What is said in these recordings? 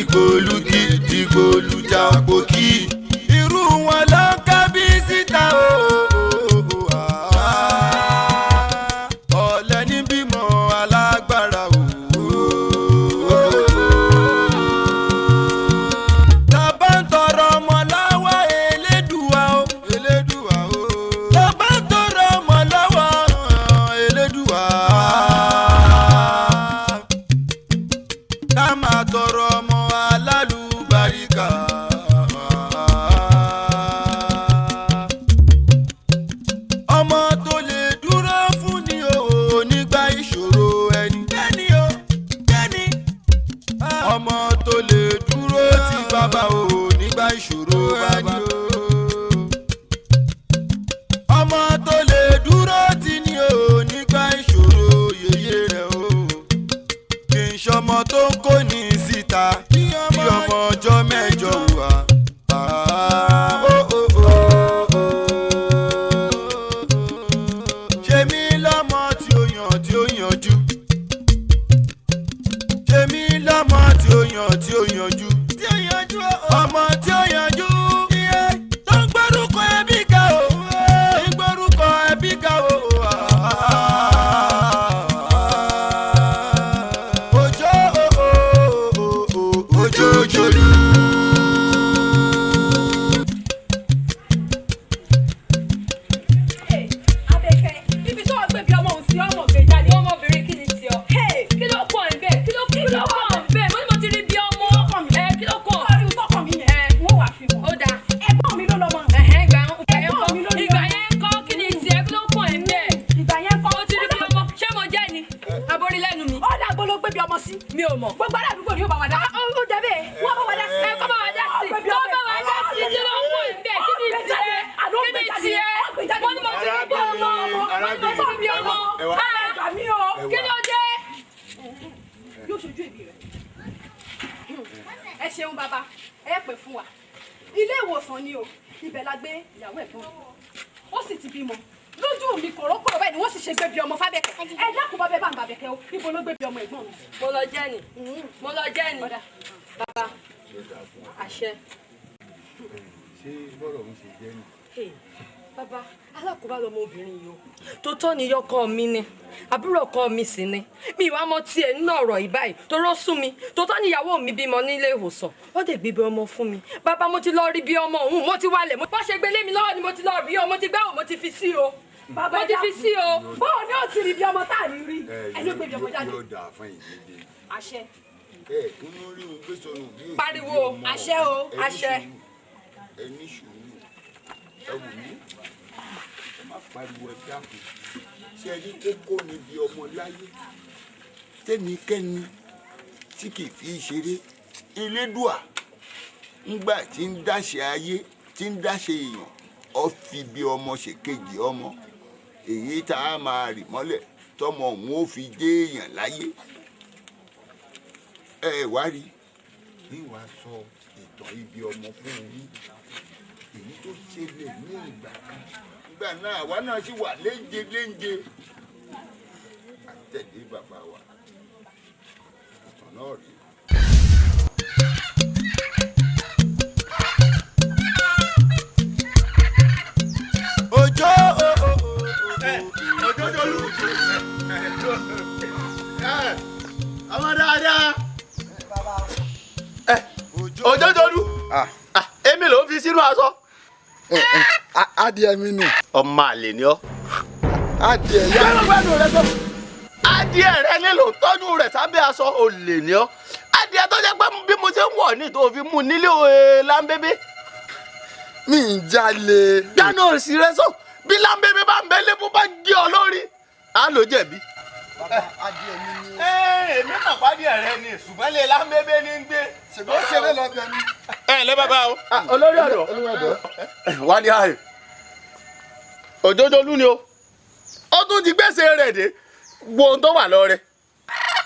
dìgbòlugi dìgbòlujà pòkì irú wọn ló ń ká bí síta o. ọ̀lẹ ní bímọ alágbára o. tàbá ń tọrọ ọmọ lọ́wọ́ Elédùà o. Elédùà o. tàbá ń tọrọ ọmọ lọ́wọ́ Elédùà. ká máa tọrọ ọmọ alálùbáríkà. ọmọ tó lè dúró fún ni o nígbà ìṣòro ẹni. kẹ́ni o kẹ́ni. ọmọ tó lè dúró ti bàbá o nígbà ìṣòro bàbá. ọmọ tó lè dúró ti ni o nígbà ìṣòro yèyé rẹ̀ o. kì í ṣọmọ tó ń kó ní síta bí ọmọ ọjọ́ mẹ́jọ wà. ṣe mí lọ́mọ tí ó yàn tí ó yanjú. ṣe mí lọ́mọ tí ó yàn tí ó yanjú. ọmọ tí ó yanjú. tó ń gbórúkọ ẹbí ga o. ń gbórúkọ ẹbí ga o. Ojojolu. Abẹ́kẹ́, ibi tó wọ́n gbé bí ọmọ òun sí ọmọ gbé jáde, ọmọbìnrin kí ni ti ọ? Kí ló pọ̀ ń bẹ̀? Kí ló pọ̀ ń bẹ̀? Mo ní mo ti rí bí ọmọ. Kí ló kọ̀? Ọ̀rẹ́ mi tọkàn mi yẹn, wọ́n wà fi wọ́n. Ó dáa. Ẹ̀gbọ́n mi ló lọ́mọ. Ìgbà yẹn kọ́ kí ni tiẹ̀? Kí ló pọ̀ ń bẹ̀? Ìgbà yẹn kọ́. Mo ti rí bí ọmọ. Ṣé mo jẹ́ ni? Aborí lẹ́nu mi. Ó dàgbọ́ ló gbé bí ọmọ sí. Mi ò mọ̀. Gbogbo aládùúgbò ni yóò bá wa dá. Ó jẹ́ bẹ́ẹ̀. Wọ́n bá wa dá sí. Kọ́ bá wa dá sí. Kọ́ bá wa dá sí. Kí ló pọ̀ ń bẹ̀? Kí ni tiẹ̀? Kí ni tiẹ̀? Wọ́n ní mo ti rí bí ọmọ. Wọ́n ní mo ti rí bí ọmọ. Kí ló dé? Yóò ṣojú èbí rẹ̀. Ẹ ṣeun bàbá, ẹ pè fún wa. Ilé ìwòsàn ni o, ibẹ̀ la gbé ìyàwó ẹ̀gbọ́n. Ó sì ti bímọ. Lójú mi kòrókòrò báyìí ni wọ́n sì ṣe gbé bí ọmọ Fábẹ́kẹ́. Ẹ dákun bá bẹ́ẹ̀ bá ń bàbẹ̀kẹ́ o, níbo ló gbé bí ọmọ ẹ̀gbọ́n mi? Mo lọ jẹ́ ni. Bàbá, àṣẹ. ṣé bọ́rọ̀ ń ṣe jẹ́ ni. Bàbá, alákòóbá lọmọbìnrin yìí o. Tó tọ́ ni yọkọ mi ni, àbúrò ọkọ mi sì ni. Mi ìwà mọ tiẹ̀ nínú ọ̀rọ̀ yìí báyìí, tó rọ́ sún mi. Tó tọ́ ni ìyàwó mi bímọ nílé ìwòsàn. Ó dẹ̀ gbé bí ọmọ fún mi. Bàbá, mo ti lọ rí bí ọmọ òun, mo ti wálẹ̀. Bó ṣe gbélé mi lọ́wọ́ ni mo ti lọ rí o, mo ti gbẹ́wò, mo ti fi sí o. Bàbá, mo ti fi sí o. Báwo ni ó ti rí bí ọmọ tá à ní rí? Ẹni ó gbé bí ọmọ jáde. yóò dà fún ìdíje. Àṣẹ. kí ló rí un gbé sọnù bí òjì Pariwo, àṣẹ o, àṣẹ. ẹni sùúrù ẹ wù mí ẹ má pariwo ẹ dákun ṣé ẹni kókó ni bí ọmọ láyé tẹnikẹ́ni tí kì í fi ṣeré Elédùà ńgbà tí ń dáṣe ayé tí ń dáṣe èèyàn ọ fi bí ọmọ ṣèkejì ọmọ èyí tá a máa rì mọ́lẹ̀ tọmọ òun ó fi dé èèyàn láyé ẹ wá rí ní wàá sọ ìtàn ibi ọmọ fún yín èyí tó ṣẹlẹ̀ ní ìgbà kan nígbà náà àwa náà sì wà léńje àtẹ̀lé bàbá wa ìtàn náà rí. Ojojolu. ọmọ dáadáa Ojojolu èmi ló ń fi sínú aṣọ. adìẹ mi ni. ọmọ àlè ni ọ. adìẹ yá mi. adìẹ rẹ nílò tọ́jú rẹ̀ sábẹ́ aṣọ olè ni ọ. adìẹ tó jẹ́ pé bí mo ṣe ń wọ̀ ní tó fi mú nílé lámbébé. mi ń jalè. dáná òsì rẹ sọ bí lámbébé bá ń bẹ lébú bá gé ọ lórí á ló jẹ̀bi. adìẹ mi ni. èmi kàn pàdé rẹ ni ṣùgbọ́n lè lámbébé ní gbé. ṣùgbọ́n ṣeré lọ́bẹ̀ ni. ẹ lẹ́ bàbá o. olórí ọ̀dọ́ wá ní ààyè Ojojolu ni o ó tún ti gbèsè rẹ̀ dé wo ohun tó wà lọ rẹ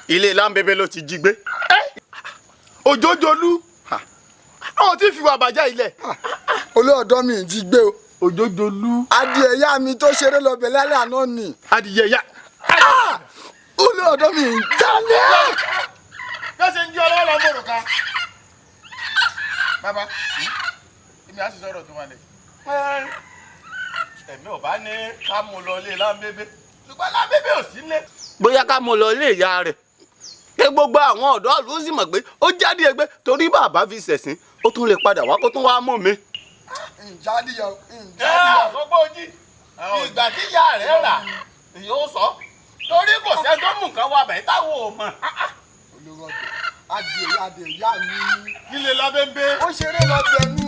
ilé lámbébé ló ti jí gbé. Ojojolu àwọn tí fi wà bàjá ilẹ̀. olóòdọ́ mi jí gbé o. Ojojolu. adìẹ yá mi tó ṣeré lọ́bẹ̀ lálẹ́ àná ni. adìyẹ ya. olóòdọ́ mi ń jalè. bẹ́ẹ̀ ṣe ń jí ọlọ́wọ́ lọ́mọ òrùka bàbá èmi á sì sọ̀rọ̀ tó wà lẹ̀. èmi ò bá ní ká mú lọ ilé lámbébé ṣùgbọ́n lámbébé ò sí lé. bóyá ká mú lọ ilé ìyá rẹ̀ pé gbogbo àwọn ọ̀dọ́ ló sì mọ̀ pé ó jáde ẹgbẹ́ torí bàbá fi ṣẹ̀sín ó tún lè padà wá kó tún wá mú mi. ìjádìyà àsọgbó ojì ìgbà tí ìyá rẹ̀ rà èyí ó sọ torí kò sẹ́jọ́ mú nǹkan wà bẹ́ẹ̀ táwọn ò mọ̀. olóró adìẹ ìyá mi ní. nílé lábẹ́ńbẹ́. ó ṣeré lọ bẹnu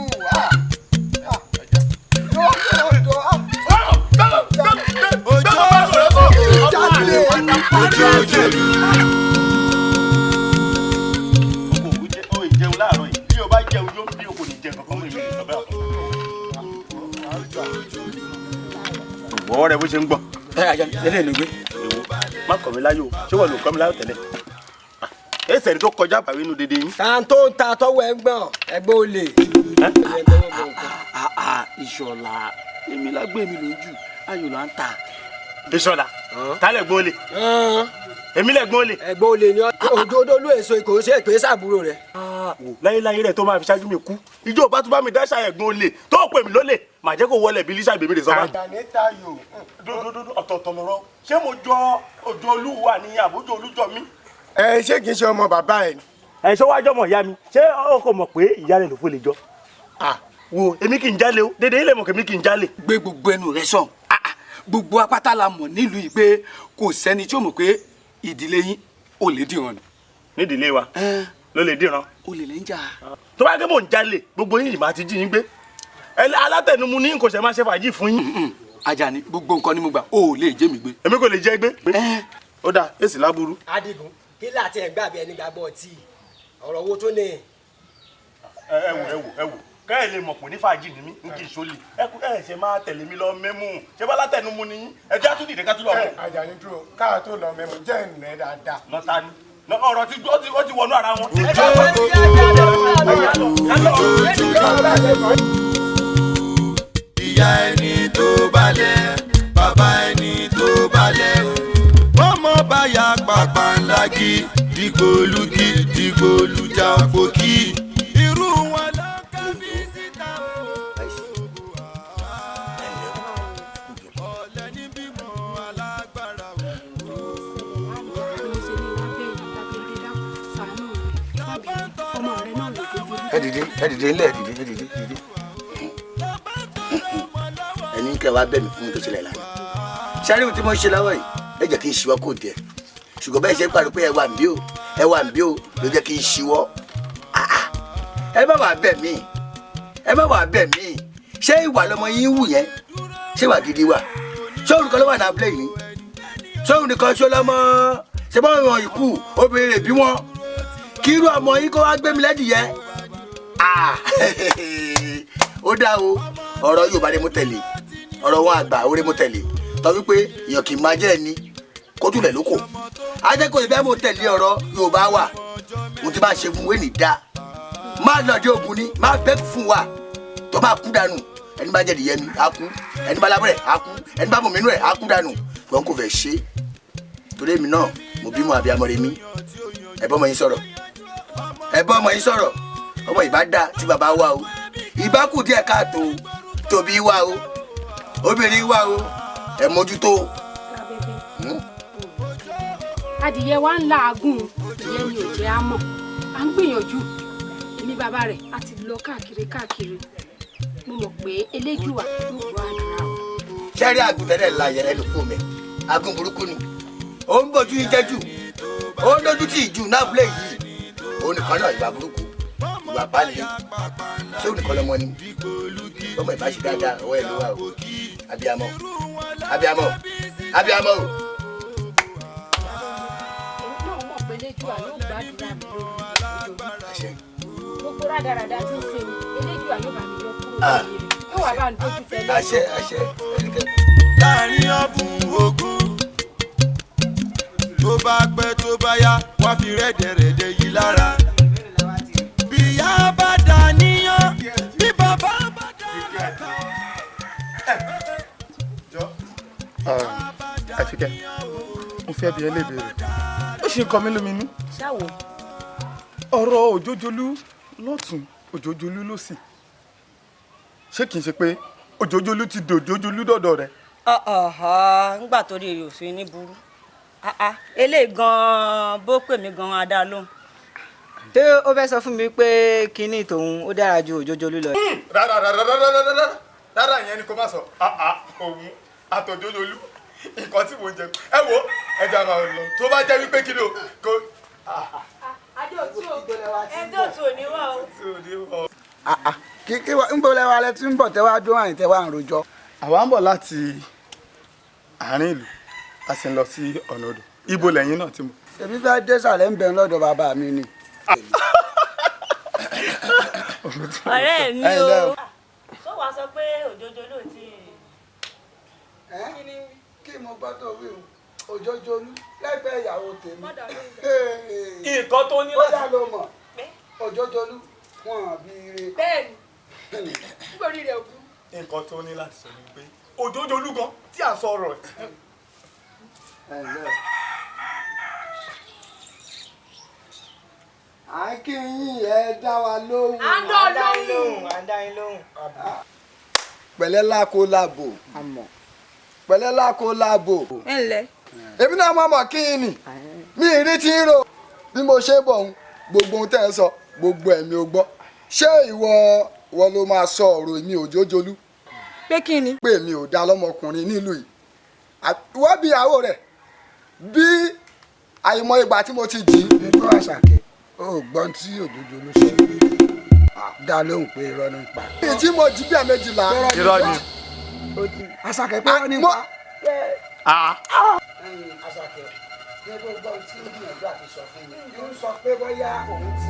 ìjẹun láàárọ̀ yìí bí o bá jẹun yóò bí o kò ní jẹ kankan mú ìmìlì sọ bẹ́ẹ̀ fún mi. ìwọ rẹ bó ṣe ń gbọ́. lẹ́lẹ́ ló gbé. má kọ̀ mí láyò ṣé wọ́n lò kọ́ mi láyò tẹ́lẹ̀. èsì ẹni tó kọjá àbàwí inú dédé yín. ta tó ń ta tọwọ́ ẹgbọ́n ẹgbẹ́ olè. Ìṣọ̀lá èmi lágbé mi lójú ayò là ń ta. Ìṣọ̀lá tálẹ̀ gbọ́n olè. èmi lẹ̀ gbọ́n olè. ẹgbẹ́ olè ni òjòdó olú èso ìkò ṣe ìpè sàbúrò rẹ̀. láyéláyé rẹ̀ tó máa fi ṣáájú mi kú ìjọ bá tún bá mi dáṣà ẹ̀gbọ́n olè tó pè mí lólè màá jẹ́ kó wọlé bí lísà ìbèmí rẹ̀ sọ́ba. àdánítà yò. dódódódó ọ̀tọ̀ọ̀tọ̀ lọ́rọ̀ ṣé mo jọ òjò olúwa ní àbójọ olújọ mi. ṣé kìí ṣe ọmọ bàbá ẹ ni. ẹ ṣé wàá jọmọ ìyá mi ṣé o kò mọ̀ pé ìyá rẹ̀ ló fò lè jọ. wo èmi kì í jalè o dédé ilé mọ̀ kèmi kì í jalè. gbé gbogbo ẹnu rẹ sàn gbogbo apáta la mọ̀ nílùú yìí pé kò sẹ́ni tí ó mọ̀ pé ìdílé yín ò lè dìran ni. nídìílé wa ló lè dìran. o lè lè ń jà. tó bá gé mò ń jalè gbogbo yín ìmọ̀ àti jí yín gbé alátẹnumu ní kò ṣe máa ṣe fàájì fún yín. Àjàní gbogbo nǹkan ni mo gbà o ò lè jẹ́ mi gbé. èmi kò lè jẹ́ gbé. ó dáa èsì láburú. Adigun kí láti ẹgbẹ́ àbí ẹni gbàgbọ́ ọtí ọ̀rọ̀ owó tó ní. ẹ wò kẹ́ ẹ lè mọ̀ pé ní fàájì ni mí n kì í ṣolè ẹ ṣe máa tẹ̀lé mi lọ mẹ́mú ṣé bá látẹnumu ni yín ẹ já tún dìde ká tún lọ mú. Àjàní dúró káà tó lọ mẹ́mu jẹ́ ìnẹ́ dáadáa. lọ́ta ni ọ̀rọ̀ tí ó ti wọnú ara wọn. ìyá ẹni tó balẹ̀ bàbá ẹni tó balẹ̀ ọmọ báyà pàpàǹlágì dìgbòlugi dìgbòlujà òpòkì irú wọn lọ kábí síta ọ̀lẹ ní bímọ alágbára ẹ dìde ńlẹ̀ ẹ dìde. ẹni kẹ wá bẹ̀ mí fún mi tó ṣẹlẹ̀ lánàá sáré ohun tí mo ṣe lọ́wọ́ yìí ẹ jẹ́ kí n ṣíwọ́ kò díẹ̀ ṣùgbọ́n bẹ́ẹ̀ ṣe ń parí pé ẹ wà ń bí o ló jẹ́ kí n ṣíwọ́ ẹ má wàá bẹ̀ mí ṣé ìwà lọmọ yín wù yẹn ṣé ìwà gidi wà ṣé òun nìkan ló wà ní abúlé yìí ṣé òun nìkan ṣó lọ́mọ ṣé bọ́ wọn ìkú obìnrin rẹ̀ bí wọn kí irú ọmọ yín kó wá gbé mi lẹ́dìyẹ ó dá o ọ̀rọ̀ Yorùbá ni mo tẹ̀lé ọ̀rọ̀ wọn àgbà orí mo tẹ̀lé tọ́ wípé èèyàn kì í máa jẹ́ ẹni kó tún lẹ̀ lóko ajẹ́kọ̀ọ́ ìbẹ́ mo tẹ̀lé ọ̀rọ̀ Yorùbá wà mo ti bá ṣe fún wẹ́nì dá má lọ́jọ́ ogun ni má bẹ́ fún wa tó bá kú dànù ẹni bá jẹ̀dí yẹmi á kú ẹni bá lábẹ́rẹ́ á kú ẹni bá mọ̀ mí nú ẹ̀ á kú dànù wọn kò fẹ́ ṣe torí èmi náà mo bímọ abiyamọ rẹ mí ẹ bọ́ ọmọ yín sọ̀rọ̀ ọmọ ìbá dá tí bàbá wà o ìbá kù díẹ̀ káàtó tóbi wà o obìnrin wà o ẹ mójútó. adìyẹ wa ń làágùn ìyẹn ni ò jẹ́ àmọ́ à ń gbìyànjú èmi bàbá rẹ̀ á ti lọ káàkiri mo mọ̀ pé eléjùwà yóò gbọ́ àdúrà o. sẹ́rí àgùntẹ́lẹ̀ la yẹrẹ ló kó mẹ́ agùn burúkú ni ó ń bójú yín jẹ́jù ó ń lójú tí ìjù náà bílẹ̀ yìí òun nìkan náà ìwà burúkú ìwà pálí ṣé òun nìkan lọmọ ni ọmọ ìbá ṣe dáadáa ọwọ́ ẹ̀ ló wà o abiyamọ o. èmi náà mọ̀ pé eléjùwà yóò gbọ́ àdúrà mi lórí gbogbo rádaràda tí ń ṣe eléjùwà yóò bá mi yọ kúrò lórí rẹ̀ yóò wá bá ń dójú tẹ́lẹ̀. àṣẹ láàrin ọ̀bùn ogun tó bá pẹ́ tó bá yá wá fi rẹ́dẹ̀rẹ́dẹ̀ yìí lára bí ìyá bá dà níyàn bí bàbá bá dà níyàn. Àfikẹ́ mo fẹ́ bi ẹlẹ́bẹ̀rẹ̀ ó ṣe kọ́ mi lóminú ṣáwo ọ̀rọ̀ Òjòjòlú lọ́tún òjòjòlú ló sì ṣé kìí ṣe pé òjòjòlú ti dòjòjòlú dọ̀dọ̀ rẹ̀. ńgbà tó rí òfin ní burú eléyìí gan-an bó pè mí gan-an adá lóhùn. ṣé ó fẹ́ sọ fún mi pé kinní tòun ó dára ju òjòjòlú lọ. rárá ìyẹn ni kò má sọ òun àtòjòjòlú nǹkan tí mò ń jẹ ẹ wo ẹja máa lọ tó bá jẹ́ wípé kí ni o kò. ẹjọ́ tó ní wà o. kí ń bọ̀ lẹ́wà lẹ́ tí ń bọ̀ tẹ́wà dún àyìn tẹ́wà ń rojọ́. àwa ń bọ̀ láti àárín ìlú a sì ń lọ sí ọ̀nà odò ibo lẹ́yìn náà ti mọ̀. èmi fẹ́ dé sàlẹ̀ ń bẹ̀ lọ́dọ̀ bàbá mi ni. ọ̀rẹ́ mi o. tó wàá sọ pé òjòjòlú ti. kí mo gbọ́ tó wí o òjòjòlú lẹ́gbẹ̀ẹ́ ìyàwó tèmi. nǹkan tó ní láti. ó dá ló mọ̀ òjòjòlú wọn bí ire. bẹ́ẹ̀ni nítorí rẹ̀ kú. nǹkan tó ní láti sọ ni pé òjòjòlú gan tí à ń sọ̀rọ̀ ẹ̀. à ń kí yín ẹ dá wa lóhùn. à ń dá yín lóhùn. pẹ̀lẹ́ lákò láàbò pẹ̀lẹ́ lákò láàbò. ẹ ǹlẹ́. èmi náà mọ̀ kí n nì mí rí tí ń rò bí mo ṣe bọ̀ ń gbogbo ohun tẹ́ ẹ sọ gbogbo ẹ̀mí ò gbọ́ ṣé ìwọ ló máa sọ ọ̀rọ̀ mi òjòjòlú. pé kí ni. pé mi ò dá lọ́mọkùnrin nílùú yìí wọ́n bí ìyàwó rẹ̀ bí àìmọ̀ ìgbà tí mo ti jì í. nígbà àṣàkẹ́ ó gbọ́n tí òjòjòlú sọ dá lóhùn pé irọ́ ló ń pa. èyí tí mo jí bí ẹ̀mejìlá. irọ́ ni. àṣàkẹ́ pé wọ́n ní pa. àṣàkẹ́ ní gbogbo tí ó gbìyànjú àti sọ fún mi yóò sọ pé bóyá òun ti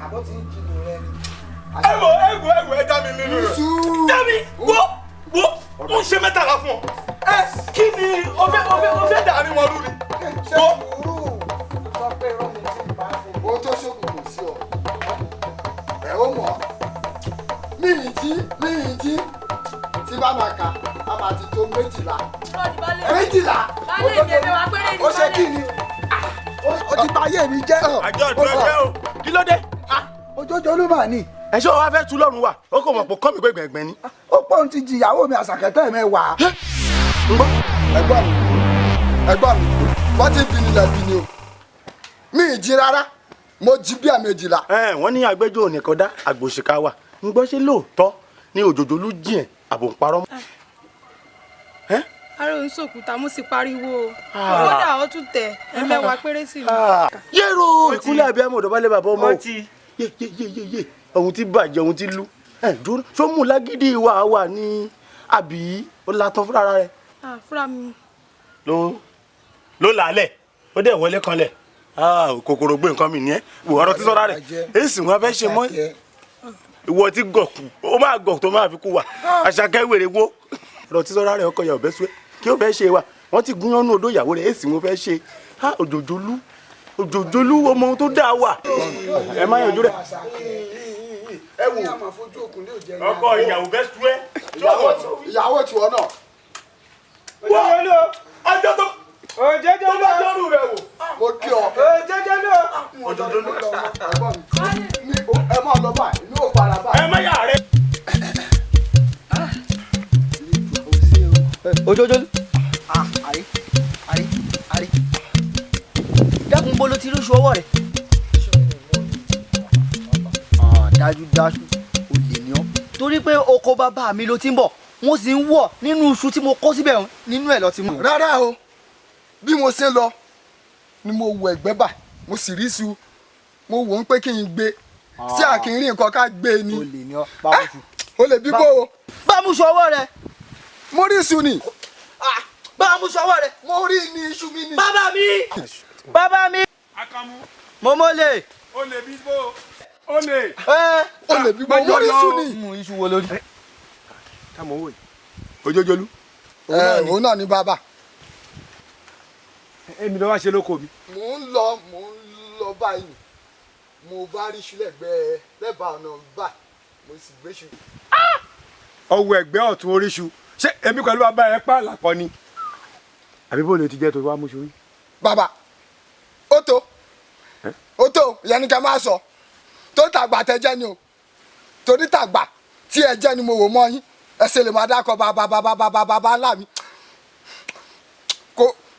àbọ̀ tí ń jìnnà rẹ ni. ẹ̀wọ̀ ẹ dá mi nínú rẹ̀. Dami wo ó ń ṣe mẹ́tàlá fún ọ. Kí ni o fẹ́ dà ní wọn lórí? ṣé sùúrù sọ pé irọ́ mi ti pa fún o tó ṣòkùnkùn sí ọ. ẹ ó mọ̀ míyìn tí bá máa kà á máa ti tó méjìlá. méjìlá ó ṣe kí ni ó ti bà ayé mi jẹ́. Àjọ ìdúró jẹ́ o. Kí ló dé? òjòjòlú mà ní. Ẹ̀ṣọ́ wa fẹ́ tu lọ́rùn wa, ó kò mọ̀ pé kọ́ mi pé gbẹ̀ngbẹ̀ ni. ó pọ́n ti jìyàwó mi àṣàkẹ́tẹ́ mẹ́wàá. ẹ̀gbọ́n mi wọ́n ti bí nílẹ̀ bí ni o mi ì jí rárá mo jí bí àmejìlá. Wọ́n ní agbẹ́jọ́ nìkan dá àgbòṣìkà wa ń gbọ́ ṣé lóòótọ́ ní òjòjòlú jìn àbò ń parọ́. ara òun sòkúta mo sì pariwo kódà ó tún tẹ ẹ̀mẹ́wàá péré sí mi. yẹ́rọ ìkúnlẹ̀ abiyamọ ọ̀dọ́bálẹ̀ bàbá ọmọ o yé ohun tí bàjẹ́ ohun tí lú dúró ṣó mú lágídí ìwà wà ní àbí ó látọ́ fúnra rẹ̀. fúnra mi. ló làálẹ̀ ó dẹ̀ wọlé kanlẹ̀ kòkòrò gbé nǹkan mi ní ẹ wò ọ̀rọ̀ tí sọ́ra rẹ̀ èsì wọn fẹ́ ṣe mọ́ ìwọ tí gọ̀kù ó máa gọ̀ tó máa fi kú wa Àṣàkẹ́ wèrè wo ọ̀rọ̀ tí sọ́ra rẹ̀ ọkọ̀ yà ọ̀bẹ sùn kí ó fẹ́ ṣe wa wọ́n ti gún ọ́nú odó ìyàwó rẹ̀ èsì wọn fẹ́ ṣe òjòjòlú ọmọ tó dáa wà ẹ má yànjú rẹ̀. ẹ wò ọkọ ìyàwó bẹ sú ẹ. ìyàwó tiwọn náà. òjòjòlú ọjọ́ tó bá dọ́rù rẹ̀ wò. mo kí ọ. òjòjòlú. ẹ má lọ báyìí ní òpàlà báyìí. ẹ má yà rẹ. òjòjòlú. àrí dákun bolo ti lóṣù ọwọ́ rẹ̀. dájúdájú olè ni ọ́ torí pé oko bàbá mi ló ti ń bọ̀ mo sì ń wọ̀ nínú iṣu tí mo kó síbẹ̀ nínú ẹ̀ lọ ti mú. rárá o bí mo ṣe lọ ni mo wọ ẹ̀gbẹ́ bà mo sì rí iṣu mo wò ó pé kí n gbé tí a kì í rí nǹkan ká gbé ni. olè ni ọ́ bámúṣu. olè bíbó o. bámúṣu ọwọ́ rẹ̀. mo rí iṣu ni. bámúṣu ọwọ́ rẹ̀. mo rí ní iṣu mi ni. bàbá mi. Akamu. mo mọ́lẹ̀. olè bíbó. olè. olè bíbó mo rí iṣu ni. mú iṣu wo lórí. kámo wò yìí. òjòjòlú. òun náà ni bàbá. èmi ló wá ṣe lóko mi. mò ń lọ báyìí mo bá rí iṣu lẹ́bàá ọ̀nà báyìí mo sì gbé iṣu. ọwọ́ ẹ̀gbẹ́ ọ̀tún oríṣu ṣé èmi pẹ̀lú bàbá rẹ pa àlàkọ ni. àbí bó lè ti jẹ́ tó wá mú ṣorí. bàbá ó tó ìyẹn ni ká máa sọ tó tàgbà tẹ jẹ́ ni o torí tàgbà tí ẹ jẹ́ ni mo wò mọ́ yín ẹsẹ̀ lè máa dákọ̀ bàbá ńlá mi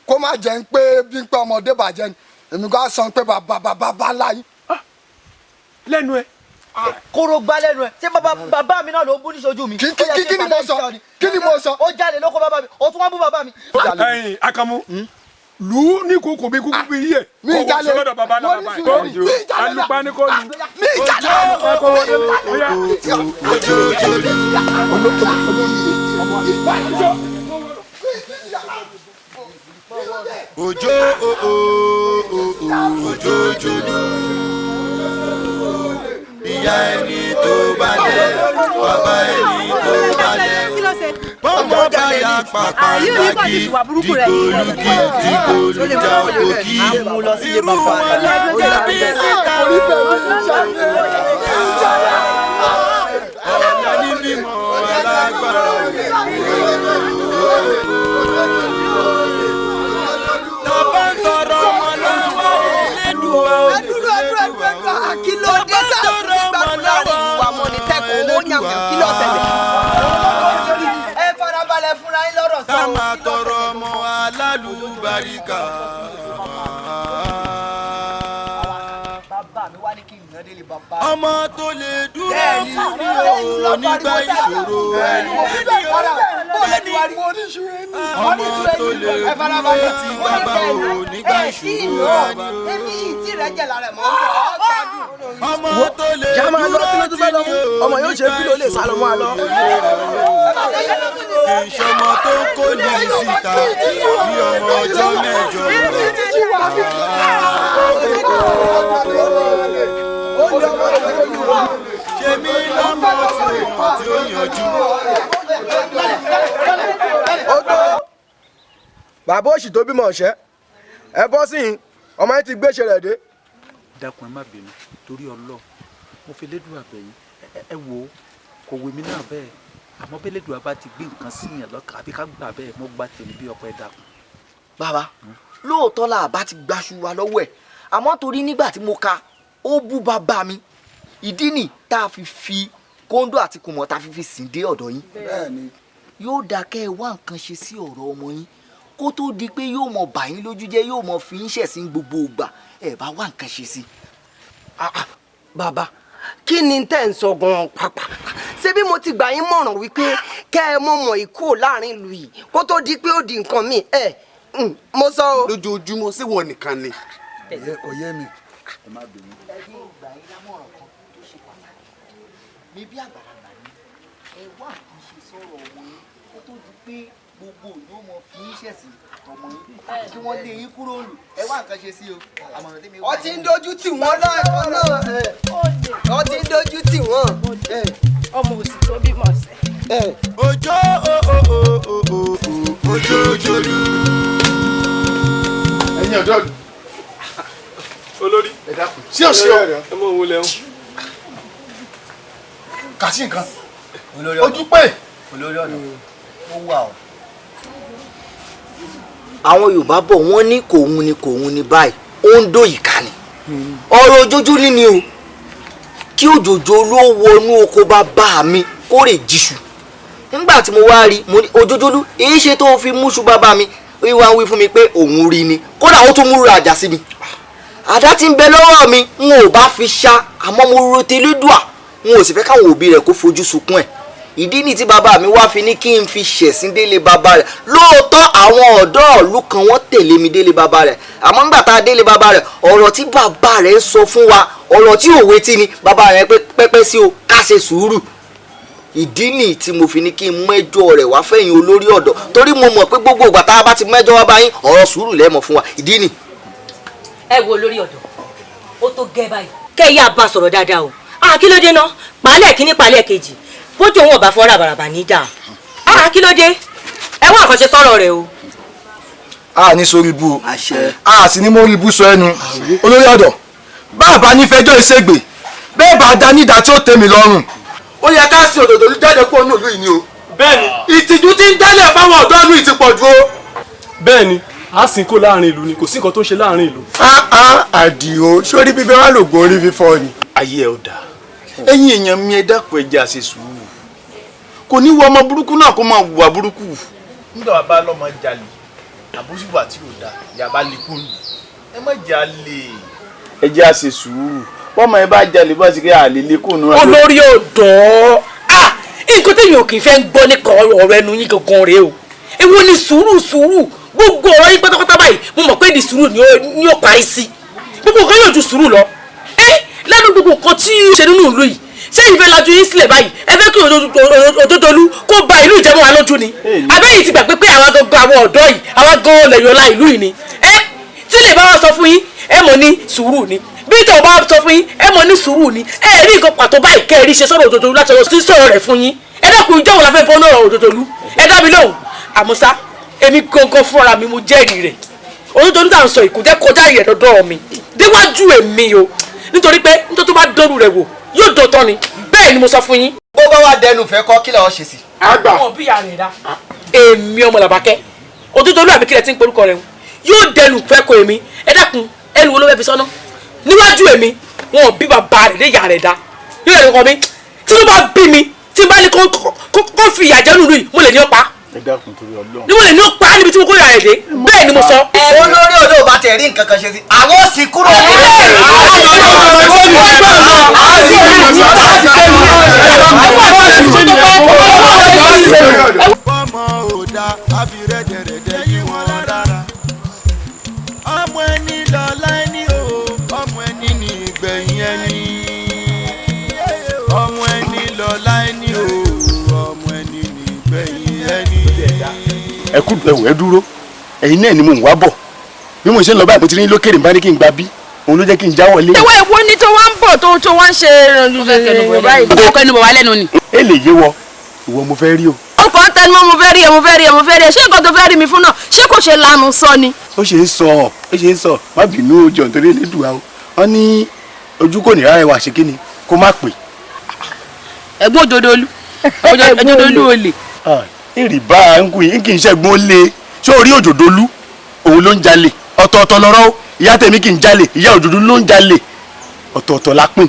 kó má jẹ́ ń pé bí ń pẹ́ ọmọdé bàjẹ́ ni èmi kò sọ pé bàbá ńlá yín. lẹ́nu ẹ. kóró gbá lẹ́nu ẹ ṣé bàbá mi náà ló ń bú níṣojú mi. kí ni mo sọ kí ni mo sọ. ó jalè lóko bàbá mi ó tún wá bú bàbá mi. ẹyin Akamu lù ú ní kókò bí kúkú bí yíyẹ kó wọ́n sọ́dọ̀ bàbá náà bàbá yìí alùpàá ní kò lù. mi ìjàlá òjò òjòjòló ìyá ẹni tó balẹ̀ bàbá ẹni tó balẹ̀ bọ́mọ báyà pàpà lági dìgbòlugi dìgbòlujà òkì irú wọn lọ́jọ́ bí síta ọ̀nà ní mímọ́ alágbára tọ́ba ń tọrọ ọmọ lọ́wọ́ ẹlẹ́dùwà kílódé sáà gbàdúrà rẹ̀ ìwà mọ̀nì tẹ́kọ̀ọ́ owó yàmù kíló ṣẹlẹ̀. ẹ farabalẹ̀ fúnra yín lọ́rọ̀ sọ. ká máa tọrọ ọmọ alálùbáríkà. ọmọ tó lè dúró fún mi ò nígbà ìṣòro ẹni. ọmọ tó lè dúró tí bàbá ò nígbà ìṣòro ẹni. ọmọ tó lè dúró tí mi ò nígbà ìṣòro ẹni. ìṣọmọ tó kó ní síta bí ọmọ ọjọ́ mẹ́jọ. ṣèmi lọ́mọ tí ó yanjú. bàbá òṣì tó bímọ ọ̀ṣẹ́ ẹ bọ́ sí yín ọmọ yín ti gbéṣẹ́ rẹ̀ dé. dákun ẹ má bínú torí ọlọ mo fi lédùn àbẹ̀yìn ẹ wò ó kò wé mi náà bẹ́ẹ̀ àmọ́ bí lédùn àbá ti gbé nǹkan sí yàn lọ́kàn àbí ká gbà bẹ́ẹ̀ mo gba tèmi bí ọpẹ́ dákun. bàbá lóòótọ́ la àbá ti gbaṣu wa lọ́wọ́ ẹ̀ àmọ́ torí nígbà tí mo ka ó bú bàbá mi ìdí nì tá a fi kóńdó àti kùmọ̀ tá a fi sìn dé ọ̀dọ̀ yín. bẹ́ẹ̀ni. yóò dáa kẹ́ ẹ wá nǹkan ṣe sí ọ̀rọ̀ ọmọ yín kó tó di pé yóò mọ bà yín lójú jẹ́ yóò mọ fi yín ṣẹ̀sín gbogbo ìgbà ẹ bá wá nǹkan ṣe sí. bàbá kí ni tẹ́ ń sọ gan-an pàápàá ṣé bí mo ti gbà yín mọ̀ràn wípé kẹ́ ẹ mọ̀ ìkó láàrin ìlú yìí kó tó di pé ó di nǹkan mi mo sọ o. lójoojúmọ́ sí wọn nìkan ni. kò yé mi. ẹ má bínú. ẹ yé ìgbà yín lámọ̀ràn kan tó ṣe pàtàkì mi bí àgbàlagbà ni ẹ wá nǹkan ṣe sọ̀rọ̀ ọmọ yín kó tó di pé gbogbo yóò mọ fi yín ṣẹ̀sín ọmọ yín kí wọ́n lé yín kúrò lù ẹ wá nǹkan ṣe sí o. ó ti ń dojú tì wọ́n lọ́ọ̀kan náà ó ti ń dojú tì wọ́n. ọmọ òsì tó bímọ ọ̀sẹ̀. òjò òjòjòlú. ẹ̀yin ọ̀dọ́ olórí ṣé o ṣe ọ ẹ mọ òun lẹ́hún. kà sí nǹkan ojú pé. olórí ọ̀nà ó wà o. àwọn Yorùbá bọ̀ wọ́n ní kòun ni báyìí ó ń dó ìka ni ọ̀rọ̀ òjòjò ni o kí òjòjò ló wọnú oko bàbá mi kó rè jíṣu nígbà tí mo wá rí mo ní òjòjòlú èyí ṣe tó fi múṣu bàbá mi wíwá wí fún mi pé òun rí ni kódà ó tún múra àjà sí mi àdá tí ń bẹ lọ́wọ́ mi n ò bá fi ṣá àmọ́ mo ro tẹlẹ́dùà n ò sì fẹ́ káwọn òbí rẹ̀ kó fojú sunkún ẹ̀ ìdí ni tí bàbá mi wá fi ní kí n fi ṣẹ̀sín délé bàbá rẹ̀ lóòótọ́ àwọn ọ̀dọ́ ìlú kan wọ́n tẹ̀lé mi délé bàbá rẹ̀ àmọ́ ńgbà tá a délé bàbá rẹ̀ ọ̀rọ̀ tí bàbá rẹ̀ sọ fún wa ọ̀rọ̀ tí òwe tí ni bàbá rẹ̀ pẹ́pẹ́ sí o ká ṣe sùúrù ìdí ni tí mo fi ní kí n mẹ́jọ rẹ̀ wá fẹ̀yìn olórí ọ̀dọ́ torí mo mọ̀ pé gbogbo ìgbà tá a bá ti mẹ́jọ wá báyìí ọ̀rọ̀ sùúrù lẹ́mọ̀ fún wa ìdí ni. ẹ wo olórí ọ̀dọ́ ó tó gẹ́ báyìí kẹ́ ẹ yá bá sọ̀rọ̀ dáadáa o kí ló dé ná pàálẹ̀ kíní pàálẹ̀ kejì bójú òun ọba fọ́ ràbàràbà níjà kí ló dé ẹ wá nǹkan ṣe sọ̀rọ̀ rẹ o. a ní sórí ibu o a sì ní mórí ibu sọ ẹnu olórí ọ̀dọ́ bàbá nífẹ̀ẹ́jọ́ ìṣègbè bẹ́ẹ̀ bá dá nídàá tí ó tẹ́ mi lọ́rùn ó yẹ ká sí òdòdó jáde kó nù ìlú yìí ni o. bẹ́ẹ̀ni ìtìjú ti ń dálẹ̀ fáwọn ọ̀dọ́ ìlú yìí ti pọ̀ ju o. bẹ́ẹ̀ni a sì ń kó láàrin ìlú ni kò sí nǹkan tó ń ṣe láàrin ìlú. àdìo sórí bíbẹ́ wà lògùn orí fífọ́ ni. ayé ẹ ò dáa ẹ̀yin èèyàn mi ẹ dákun ẹ jẹ́ á ṣe sùúrù kò ní wo ọmọ burúkú náà kó máa hùwà burúkú nígbà wàá bá lọ́mọ jalè àbúṣùwà tí ò dáa yàbá lè kú nù ẹ má jalè ẹ jẹ́ á ṣe sùúrù bọ́mọ ẹ bá jalè bá ti kẹ́ àlè lè kú nù. olórí ọ̀dọ́ nǹkan tí yóò kì í fẹ́ ń gbọ́ nípa ọ̀rọ̀ ẹnu yín gangan rèé o èwo ni sùúrù gbogbo ọ̀rọ̀ yín pátápátá báyìí mo mọ̀ pé ní sùúrù ni ó parí sí gbogbo nǹkan yóò ju sùúrù lọ lẹ́nu gbogbo nǹkan tí ó ṣe nínú ìlú yìí ṣé ìfẹ́ lajú yín sílẹ̀ báyìí ẹ fẹ́ kí Òdòdólú kó ba ìlú ìjẹ́mọ́ wa lójú ni abẹ́yìí ti gbàgbé pé àwa gangan àwọn ọ̀dọ́ yìí àwa gan lẹ̀yọ̀ ọ̀la ìlú yìí ni tí lè bá wa sọ fún yín ẹ mọ̀ ní sùúrù ni bí ìtọ̀ bá sọ fún yín ẹ mọ̀ ní sùúrù ni ẹ rí nǹkan pàtó báyìí kẹ́ ẹ rí ṣe sọ̀rọ̀ Òdòdólú láti ọ̀rọ̀ sí sọ̀rọ̀ rẹ̀ fún yín ẹ dákun ìjọ́ wọn la fẹ́ bọ́ náà Òdòdólú ẹ dá mi lóhùn àmọ́sá èmi gangan fúnra mi mo jẹ́rìí rẹ̀ Òdòdólú tá à ń sọ ìkùjẹ́ kọjá ìyẹn dọ́dọ́ mi déwájú èmi o nítorí pé nítorí tó bá dọ́rù rẹ̀ wò yóò dọ̀tọ́ ni bẹ́ẹ̀ ni mo sọ fún yín. bó bá wà dẹnu fẹ́ kọ́ kí làwọn ṣe sí. àgbà wọn bí àrẹ dá èmi ọmọ làbákẹ́ Òdòdólú àbí kílẹ̀ tí ń porúkọ rẹ̀ yóò dẹnu fẹ́ kọ èmi ẹ dákun ẹnu wo ló fẹ́ fi sọ́nà níwájú èmi wọn bí bàbá rẹ̀ lé ìyá rẹ̀ dá yóò rẹ̀ kọ́ mi tí ló bá bí mi tí bá ní kó fi ìyà jẹ́ nínú yìí mo lè ní ó pa ẹ dákun torí Ọlọ́run ni mo lè ní ó pa níbi tí mo kó ìyá rẹ̀ dé bẹ́ẹ̀ ni mo sọ. olórí odò ò bá tẹ̀ rí nǹkan kan ṣe sí àwọn ò sì kúrò. bọ́mọ ò dá àfi rẹ́dẹ̀rẹ́dẹ́ yí wọn dára ọmọ ẹni lọ́lá ẹni o ọmọ ẹni ní ìgbẹ̀yìn ẹni ọmọ ẹni lọ́lá ẹni o ọmọ ẹni ní ìgbẹ̀yìn ẹni. ẹ kú ẹwọ ẹ dúró ẹ̀yin náà ni mò ń wá bọ̀ bí mo ṣe ń lọ báyìí mo ti ní lókèrè bá ní kí n gba bí òun ló jẹ́ kí n já wọlé. ìwé ìwọ ni tó wá ń bọ̀ tó wá ń ṣe báyìí. ọkọ ẹnu bọ̀ wá lẹ́nu ni. ẹ lè yé wọ ìwọ mo fẹ́ rí o. ọkọ ń tẹnu mọ́ mo fẹ́ rí ẹ ṣé nǹkan tó fẹ́ rí mi fún náà ṣé kò ṣe lanu sọ ni. ó ṣe é sọ má bínú ojú ọ̀ntọ́rí elédùá o wọ́n ní ojú kò ní rárá ẹwà ṣe kí ni kó má pè. ẹ̀gbọ́n Òjòdólú olè. èrì bá ń kú yín kì í ṣẹ́gun ó lé ṣé orí Òjòdólú òun ló ń jalè ọ̀tọ̀ọ̀tọ̀ lọ́rọ́ ìyá tèmi kì í jalè ìyá Òjòdólú ló ń jalè ọ̀tọ̀ọ̀tọ̀ la pín.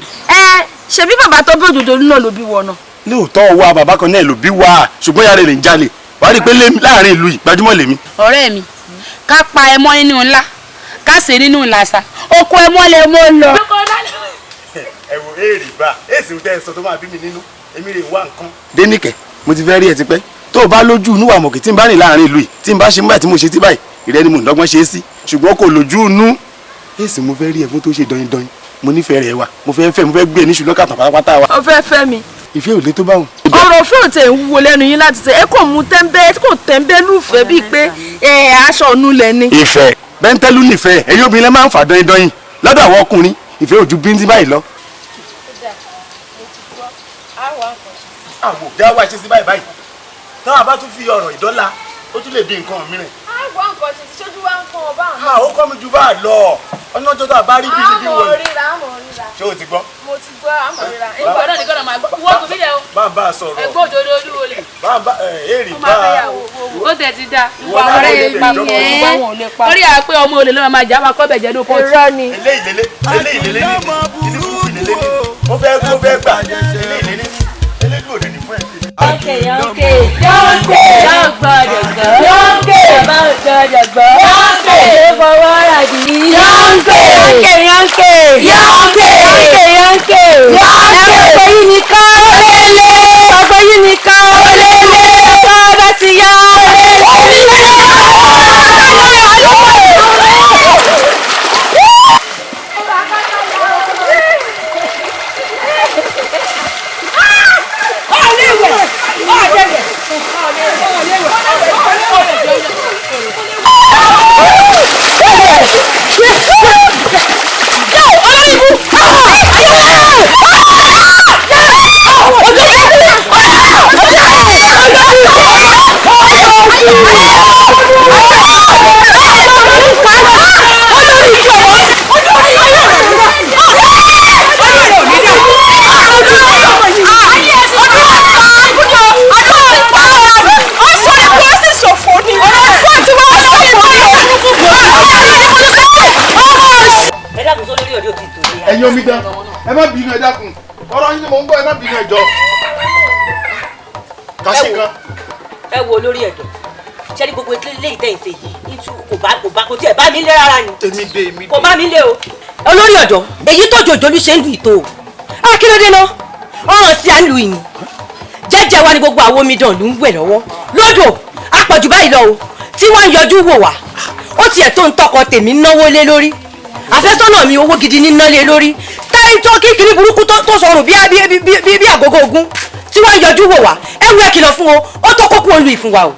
ṣebí bàbá tó bí Òjòdólú náà ló bí wọ náà. lóòótọ́ wa bàbá kan náà ló bí wa ṣùgbọ́n ìyá rẹ̀ lè ń jalè wàá rí i pé láàrin ìlú yìí gbajúmọ̀ lèmi. ọ̀rẹ́ mi ká pa ẹmọ nínú ńlá ká sè nínú ńlá oko ẹmọ lè mọ lọ. ẹ wo èrì bá èsì tẹ ẹ sọ tó máa bí mi nínú èmi rè wá nǹkan. Dénìkẹ́ mo ti fẹ́ rí ẹ tipẹ́ tó o bá lójú inú wa mọ̀kì tí n bá rìn láàrin ìlú yìí tí n bá ṣe nígbà tí mo ṣe tí báyìí ìrẹ́ ni mo ń dọ́gbọ́n ṣe é sí ṣùgbọ́n kò lójú inú èsì mo fẹ́ rí ẹ fún tó ṣe dọyin dọyin mo nífẹ̀ẹ́ rẹ wa mo fẹ́ gbé ẹ ní ṣùgbọ́n kàtàn pátápátá wa. ó fẹ́ fẹ́ mi. ìfẹ́ ò lè tó báwọn. ọ̀rọ̀ òfin ò tẹ̀ ń wúwo lẹ́nu yín láti ṣe é kò mú tẹ́ńbẹ́ lùfẹ́ bíi pé aṣọ ònú lẹ ní. ìfẹ́ bẹ́ńtẹ́lú nífẹ̀ẹ́ ẹ̀yin obìnrin lẹ́ máa ń fà dọyin dọyin lọ́dọ̀ àwọn ọkùnrin ìfẹ́ ò ju bíntín báyìí lọ. àwò já wá ṣe sí báyìí báyìí táwọn àbá tún fi ọ̀rọ̀ ìdọ́là ó tún lè di nǹkan mìíràn. àwọn nǹkan ṣe ti ṣojú wa ń kàn ọba àwọn. ó kọ́ mi ju bá a lọ ọ̀nà ọjọ́ tó a bá rí bí ṣe bí wọlé. àmọ̀ ríra. ṣé o ti gbọ́. mo ti gbọ́ àmọ̀ ríra. ìgbà náà nìkan náà máa gbọ́ wọ́n kò nílẹ̀ o. bá a bá a sọ̀rọ̀. ẹ̀gbọ́n Òjòdólú olè. bá a bá èrì bá a. ó tẹ̀ ti da. ìwà ọ̀rẹ́ yẹn orí àpé ọmọ olè ló máa jà máa kọ́ bẹ̀jẹ̀ ló pọ̀ irọ́ ni. eléyìí lélẹ́ ó fẹ́ gbà eléyìí lélẹ́ ní fún ẹ̀. Yọ̀ǹkè bàbá ò gbọ́dọ̀ gbọ́. Ṣé fọwọ́ rà bí? Yọ̀ǹkè. Ẹ̀rọ yìí nìkan olélé. Ọgbọ́n yìí nìkan olélé. Ọgbọ́n bá ti yá olélé. ẹ̀yin omidan ẹ má bínú ẹ dákun ọ̀rọ̀ yín ni mò ń gbọ́ ẹ má bínú ẹ jọ. kásì kan. ẹ wo olórí ẹ̀dọ̀ ṣé ní gbogbo ilé ìtẹ̀yìn ṣe yìí kò tiẹ̀ bá mi lé rárá ni. èmi dé. kò bá mi lé o. olórí ọ̀dọ́ èyí tó jòjòlú ṣe ń lu ìtò o. kí ló dé náà ọ̀ràn sí à ń lu ìyìn jẹ́jẹ́ wa ni gbogbo àwọn omidan ló ń wẹ̀ lọ́wọ́ lódò àpọ̀jù báyìí lọ o tí wọ́n ń yọjú wò wá ó tiẹ̀ tó ń tọkọ tèmi náwó lé lórí àfẹ́sọ́nà mi owó gidi níná lé lórí táyì tó kíkiri burúkú tó sọ̀rọ̀ bí àgógó ogun tí wọ́n ń yọjú wò wá ẹ wú ẹ kìlọ̀ fún o ó tó kókó olú ìfún wa o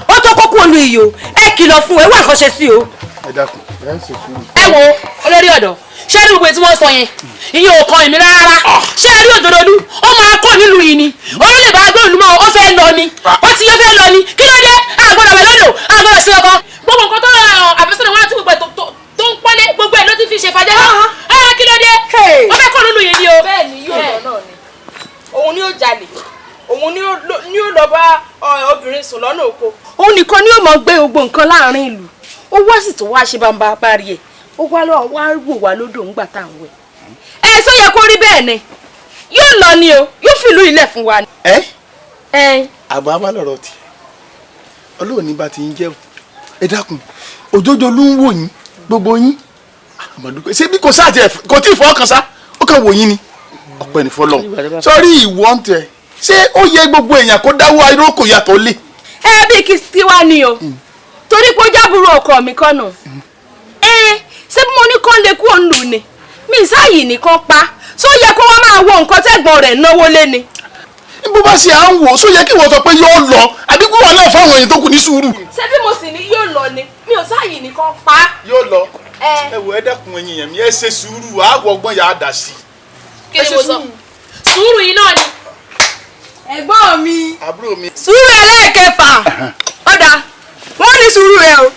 ó tó kókó olú iyì o ẹ kìlọ̀ fún ẹ wá nǹkan ṣe sí o. ẹ dákun ẹ ń ṣe fún mi. ẹ wo olórí ọ̀dọ́ ṣé rí gbogbo tí wọ́n sọ yẹn ìyẹn ò kan èmi rárá ṣé rí òdòdó ó máa kọ́ nílùú yìí ni orílẹ̀ bá gbé òlùmọ̀ ó fẹ́ lọ ni ó ti yẹ fẹ́ lọ ni kí ló dé àgbọ̀dọ̀ wẹ̀ lọ́dọ̀ àgbọ̀dọ̀ sí ọkọ gbogbo nǹkan tó àfẹ́sọ̀nà wọn àti gbogbo ẹ̀ tó ń pọ́lé gbogbo ẹ̀ ló ti fi ṣe fàjẹ́ náà kí ló dé ó fẹ́ kọ́ nílùú yìí ni o. bẹ́ẹ̀ ni yóò lọ náà ni òun ni ó jalè òun ni ó lọ bá obìnrin sùn lọ́nà oko. òun nìkan ni ó mọ̀ gbé gbogbo nǹkan láàrin ìlú ó wá sì tó wá ṣe bàbá parí ẹ̀ ó wá lọ wá wò wá lódò ńgbà tá à ń wẹ̀. ẹ sọ yẹ kó rí bẹ́ẹ̀ ni yóò lọ ni o yóò fìlú ilẹ̀ fún wa ni. àbá má lọ̀rọ̀ tí ọlọ́run ní bá ti ń jẹ́ o ẹ dákun òjòjò ló ń wò yín gbogbo yín àmọ̀dúpẹ́ ṣé bí kò sáà tiẹ̀ kò tí ì fọ́ ọkàn sá ó kàn wò yín ni ọpẹ́ ní fọlọ́ sọrí ìwọ ń tẹ ṣé ó yẹ gbogbo èèyàn kó dáwọ́ ayélujára yàtọ̀ lé. ẹ bí kí wá ni o torí pé ó jábùrú ọkọ mi kan nù ṣé bí mo ní kán lè kú òun lù ni mi sáàyè nìkan pa ṣó yẹ kó wá máa wo nǹkan tẹ́gbọ̀n rẹ̀ náwó lé ni. bó bá ṣe à ń wò ṣó yẹ kí wọ́n sọ pé yóò lọ àbí kí wọ́n náà fáwọn èèyàn tó kù ní sùúrù. ṣé bí mo sì ní yóò lọ ni mi ò sáàyè nìkan pa. yóò lọ ẹ wò ẹ dẹ́kun ẹ̀yin yẹn mi ẹ ṣe sùúrù àwọ̀ ọgbọ́n yà á dà sí. kí ni mo sọ sùúrù yìí náà ni. ẹ̀gbọ́n mi àbúrò mi. sùúrù ẹlẹ́ẹ̀kẹfà ọ̀dà wọ́n ní sùúrù rẹ o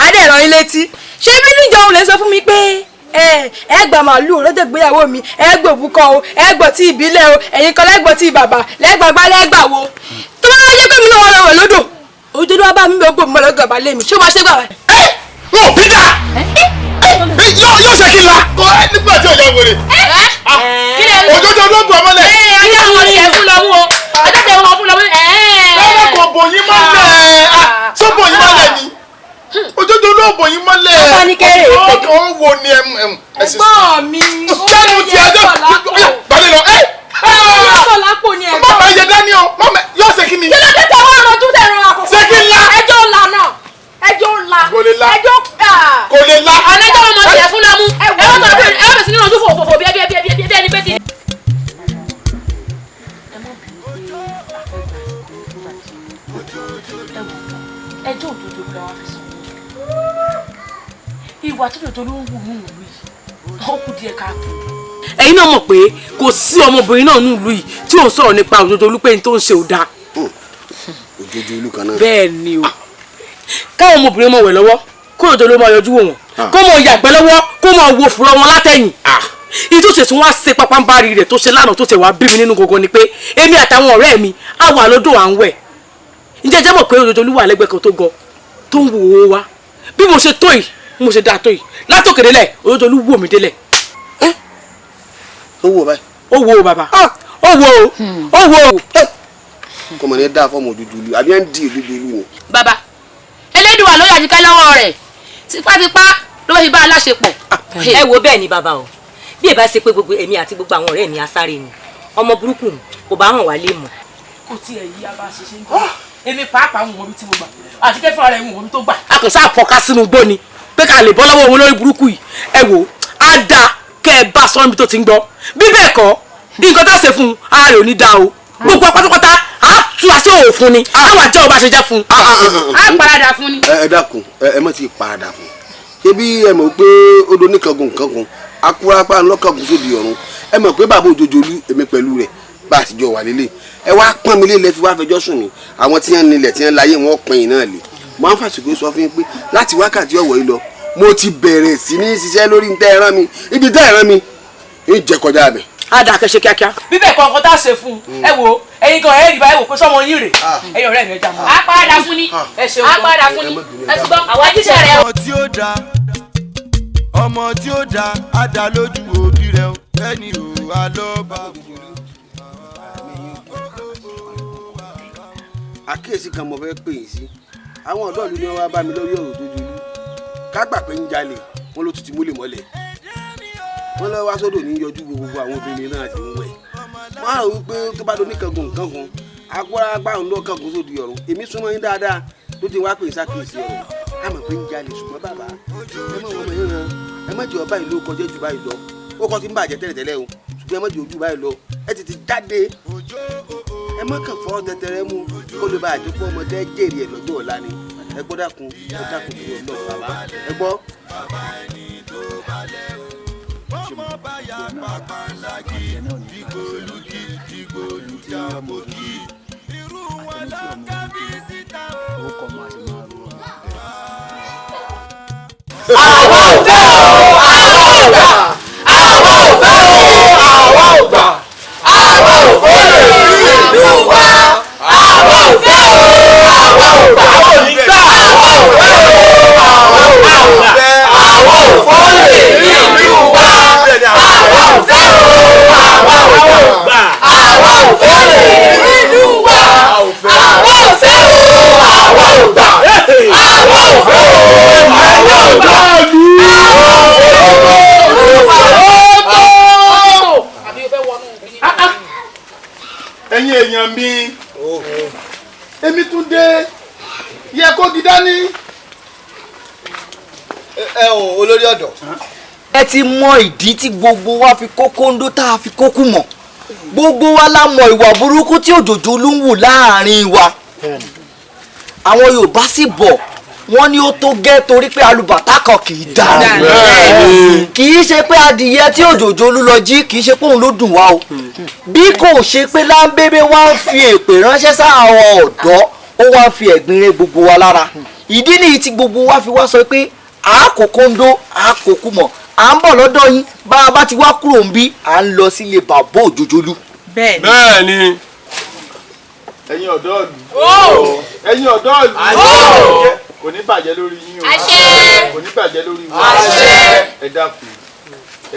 adẹ̀rọ̀ yín létí ṣé bí níjọ òun lè sọ fún mi pé ẹ gbà màálù lọ́jọ́ ìgbéyàwó mi ẹ gbọ́ òbúkọ o ẹ gbọ́ tí ìbílẹ̀ o ẹ̀yin kan lẹ́gbọ́ tí bàbá lẹ́gbàgbá lẹ́gbà wo tó bá yẹ pé mi náà wọ́n lọ wẹ̀ lódò òjò ló bá mi bẹ gbòmù lọ́dọ̀ bàbá lé mi ṣé o máa ṣe gbà wẹ̀. wọn ò bí dà yóò ṣe kí n la kọ ẹ nígbà tí ò yà wèrè òjòjò ló gbọ́ mọ́lẹ̀. ajá wọn ti ẹ̀ fún lọ́wọ́ ajá tẹ̀ wọn fún lọ́wọ́ lọ́wọ́ kò bòyín mọ́lẹ̀ sọ bòyín mọ́lẹ̀ ni òjòjò ló bòyín mọ́lẹ̀ ọkọ̀ wo ni ẹ̀gbọ́n mi sẹ́nu ti ẹjọ́ balẹ̀ lọ ọkọ̀ lápò ni ẹ̀gbọ́n mọ́mọ́ ẹ̀yẹ dání o mọ́mọ́ yóò ṣe kí ni. kí ló dé tẹ wọ́n ọ̀rọ̀ tún tẹ̀ ẹ̀rọ àkọ́kọ́ ṣé kí n la ẹjọ́ ńlá náà ẹjọ́ ńlá kò lè la ẹjọ́ kò lè la. àlejò ọmọ ti ẹ̀ fún lọ́mú ẹ wọ́n bẹ̀rẹ̀ sí nínú ọdún fòfòfò bí ẹni pé ti. ẹjọ́ òdodo ló wá fi sùn ìwà tó dòdò ló ń wù nínú ìlú yìí ó kù díẹ̀ káàtó. ẹ̀yin náà mọ̀ pé kò sí ọmọbìnrin náà nínú ìlú yìí tí ò ń sọ̀rọ̀ nípa òdodo olú pé ní tó ń ṣe ò dáa. òdodo olú kan náà. bẹ́ẹ̀ ni o káwọn ọmọbìnrin mọ̀ wẹ̀ lọ́wọ́ kó òdodo ló máa yọjú wò wọ́n kó mọ̀ yàgbẹ́ lọ́wọ́ kó mọ̀ wo fúnra wọn látẹ̀yìn. ìyí tó ṣe tún wá ṣe pápánbárì rẹ̀ tó ṣe lánàá tó ṣe wá bí mi nínú gbogbo ni pé èmi àtàwọn ọ̀rẹ́ mi á wà lọ́dọ̀ à ń wẹ̀ ǹjẹ́ jẹ́ mọ̀ pé òdodo olú wà lẹ́gbẹ̀ẹ́ kan tó gan tó ń wò ó wá bí mo ṣe tó yìí mo ṣe dáa tó yìí látòkè délẹ̀ òdodo olú wò mí délẹ̀. ó wò báyìí. ó wò ó bàbá ó wò ó ó wò ó. kò mọ̀ ní dáa fọ́ọ̀mù òdodo olú àbí ẹ̀ ń di òdodo olú ni. bàbá elédùà ló yà jíká lọ́wọ́ rẹ̀ tipátipá ló fi bá a láṣepọ̀. ẹ wo bẹ́ẹ̀ ni bàbá o bí ẹ bá ṣe pé gbogbo èmi àti gbogbo àwọn ọ̀rẹ́ mi asáré ni ọmọ burúkú kò bá hàn wá lé mọ́. kò tiẹ̀ yí abá ṣe ṣe ń gbọ́ èmi pàápàá ń wọ́n mi tí mo gbà àti kẹ́fọ́ rẹ̀ ń wọ́n mi tó gbà. a kò sáà fọká sínú gbó ni pé ká lè bọ́ lọ́wọ́ òun lórí burúkú yìí ẹ wò á dáa kẹ́ ẹ bá sọ́n mi tó ti ń gbọ́ bí bẹ́ẹ̀ kọ́ nǹkan tó ṣe fún un ara rẹ̀ ò ní dáa o gbogbo pátápátá á tú wa sí òfun ni àwọn àjọ ọba ṣe jẹ́ fún un. á paradà fún ni. ẹ dákun ẹ mọ̀ ti paradà fún ṣebí ẹ mọ̀ pé odò oníkangun kankan akúrápá ńlọ́kàgùn sódì ọ̀run ẹ mọ̀ pé bàbá òjòjò olú èmi pẹ̀lú rẹ̀ bá a ti jọ wà lélẹ̀ ẹ wá pọ́n mi lélẹ̀ fi wá fẹjọ́ sùn mí àwọn tí wọ́n nílẹ̀ tí wọ́n láyé wọn pín in náà lè mo máa ń fàṣìkò sọ fún yín pé láti wákàtí ọ̀wọ́ yìí lọ mo ti bẹ̀rẹ̀ sí ní ṣiṣẹ́ lórí ntẹ́ ẹ̀rán mi ibi tẹ́ ẹ̀rán mi ń jẹ kọjá bẹ̀. á dà kẹ́ ṣe kíákíá. bíbẹ̀ kan ọkọ tá a ṣe fún un ẹ wo ẹ̀yin gan ẹ̀ rí báyìí wò pé sọmọ yín rè ẹ̀yin ọ̀rẹ́ mi ẹ jà mọ́. á paradà fún ni á paradà fún ni ẹ ti gbọ́ àwọn ajíṣẹ́ rẹ. ọmọ tí ó da á dá lójú òbí rẹ o. ẹni ò wá lọ́ba. àkíyèsí kan mo fẹ́ pè yín sí àwọn ọ̀dọ́ ìlú ni wọ́n wá bá mi lórí ọ̀rọ̀ tó jolú ká gbà pé ń jalè wọ́n ló tún ti múlẹ̀ mọ́lẹ̀ wọ́n lọ wá sódò ní yọjú gbogbo àwọn obìnrin náà ti ń wẹ̀ wọ́n á rò wípé tó bá do ní kankan kankan agbára agbáhùn lọ kankan sódì ọ̀run èmi súnmọ́ yín dáadáa ló ti wá pè sákèsí ọ̀rọ̀ ká mọ̀ pé ń jalè ṣùgbọ́n bàbá ẹ mọ̀ ọmọ yín ràn ẹ má jẹ́ ọba ìlú kọjá jù báyìí lọ ó kọ́ ti ń bàjẹ́ tẹ́lẹ̀tẹ́lẹ̀ o ṣùgbọ́n ẹ má jẹ́ ojú báyìí lọ ẹ ti jáde ẹ má kàn fọ́ tẹtẹrẹ mú kó lè bá àdúgbò ọmọdé jèrè ẹ lọ́jọ́ ọ̀la ni ẹ gbọ́ dákun tó yọ lọ bàbá ẹ gbọ́. ọmọ báyà pàpà ńlági dìgbòlugi dìgbòlujà mọ́kì irú wọn lọ kábí síta o. àwa ò fẹ́ o àwa ò gbà àwa ò fẹ́ o àwa ò gbà àwa ò fẹ́ ìlú wa àwa ò fẹ́ o àwa ò gbà àwa ò ní gbà àwa ò fẹ́ o àwa ò gbà àwa ò fẹ́ ìlú wa àwa ò fẹ́ o àwa ò gbà àwa ò fẹ́ ìlú wa àwa ò fẹ́ o àwa ò gbà àwa ò fẹ́ o àwa ò gbà. ẹ̀yin èèyàn mi èmi tún dé yẹ kó di dání. ẹ ò olórí ọ̀dọ́ ẹ ti mọ ìdí tí gbogbo wa fi kó kóńdó tá a fi kókù mọ̀ gbogbo wa la mọ ìwà burúkú tí òjòjò ló ń wù láàrin wa àwọn Yorùbá sì bọ̀ wọ́n ní ó tó gẹ́ torí pé alùbàtà kan kì í dá kì í ṣe pé adìyẹ tí òjòjò ló lọ jí kì í ṣe pé òun ló dùn wá o bí kò ṣe pé láńbébé wá ń fi èpè ránṣẹ́ sáwọn ọ̀dọ́ ó wá ń fi ẹ̀gbin rẹ gbogbo wa lára ìdí nìyí tí gbogbo wa fi wá sọ pé àákòókò ń dó àákòókò mọ̀ à ń bọ̀ lọ́dọ̀ yín bá a bá ti wá kúrò ń bí à ń lọ sílé bàbá òjòjòlú. bẹ́ẹ̀ ni ẹ̀yin ọ̀dọ́ ìlú ẹ̀yin ọ̀dọ́ ìlú kò ní bàjẹ́ lórí yín o kò ní bàjẹ́ lórí yín ẹ dákun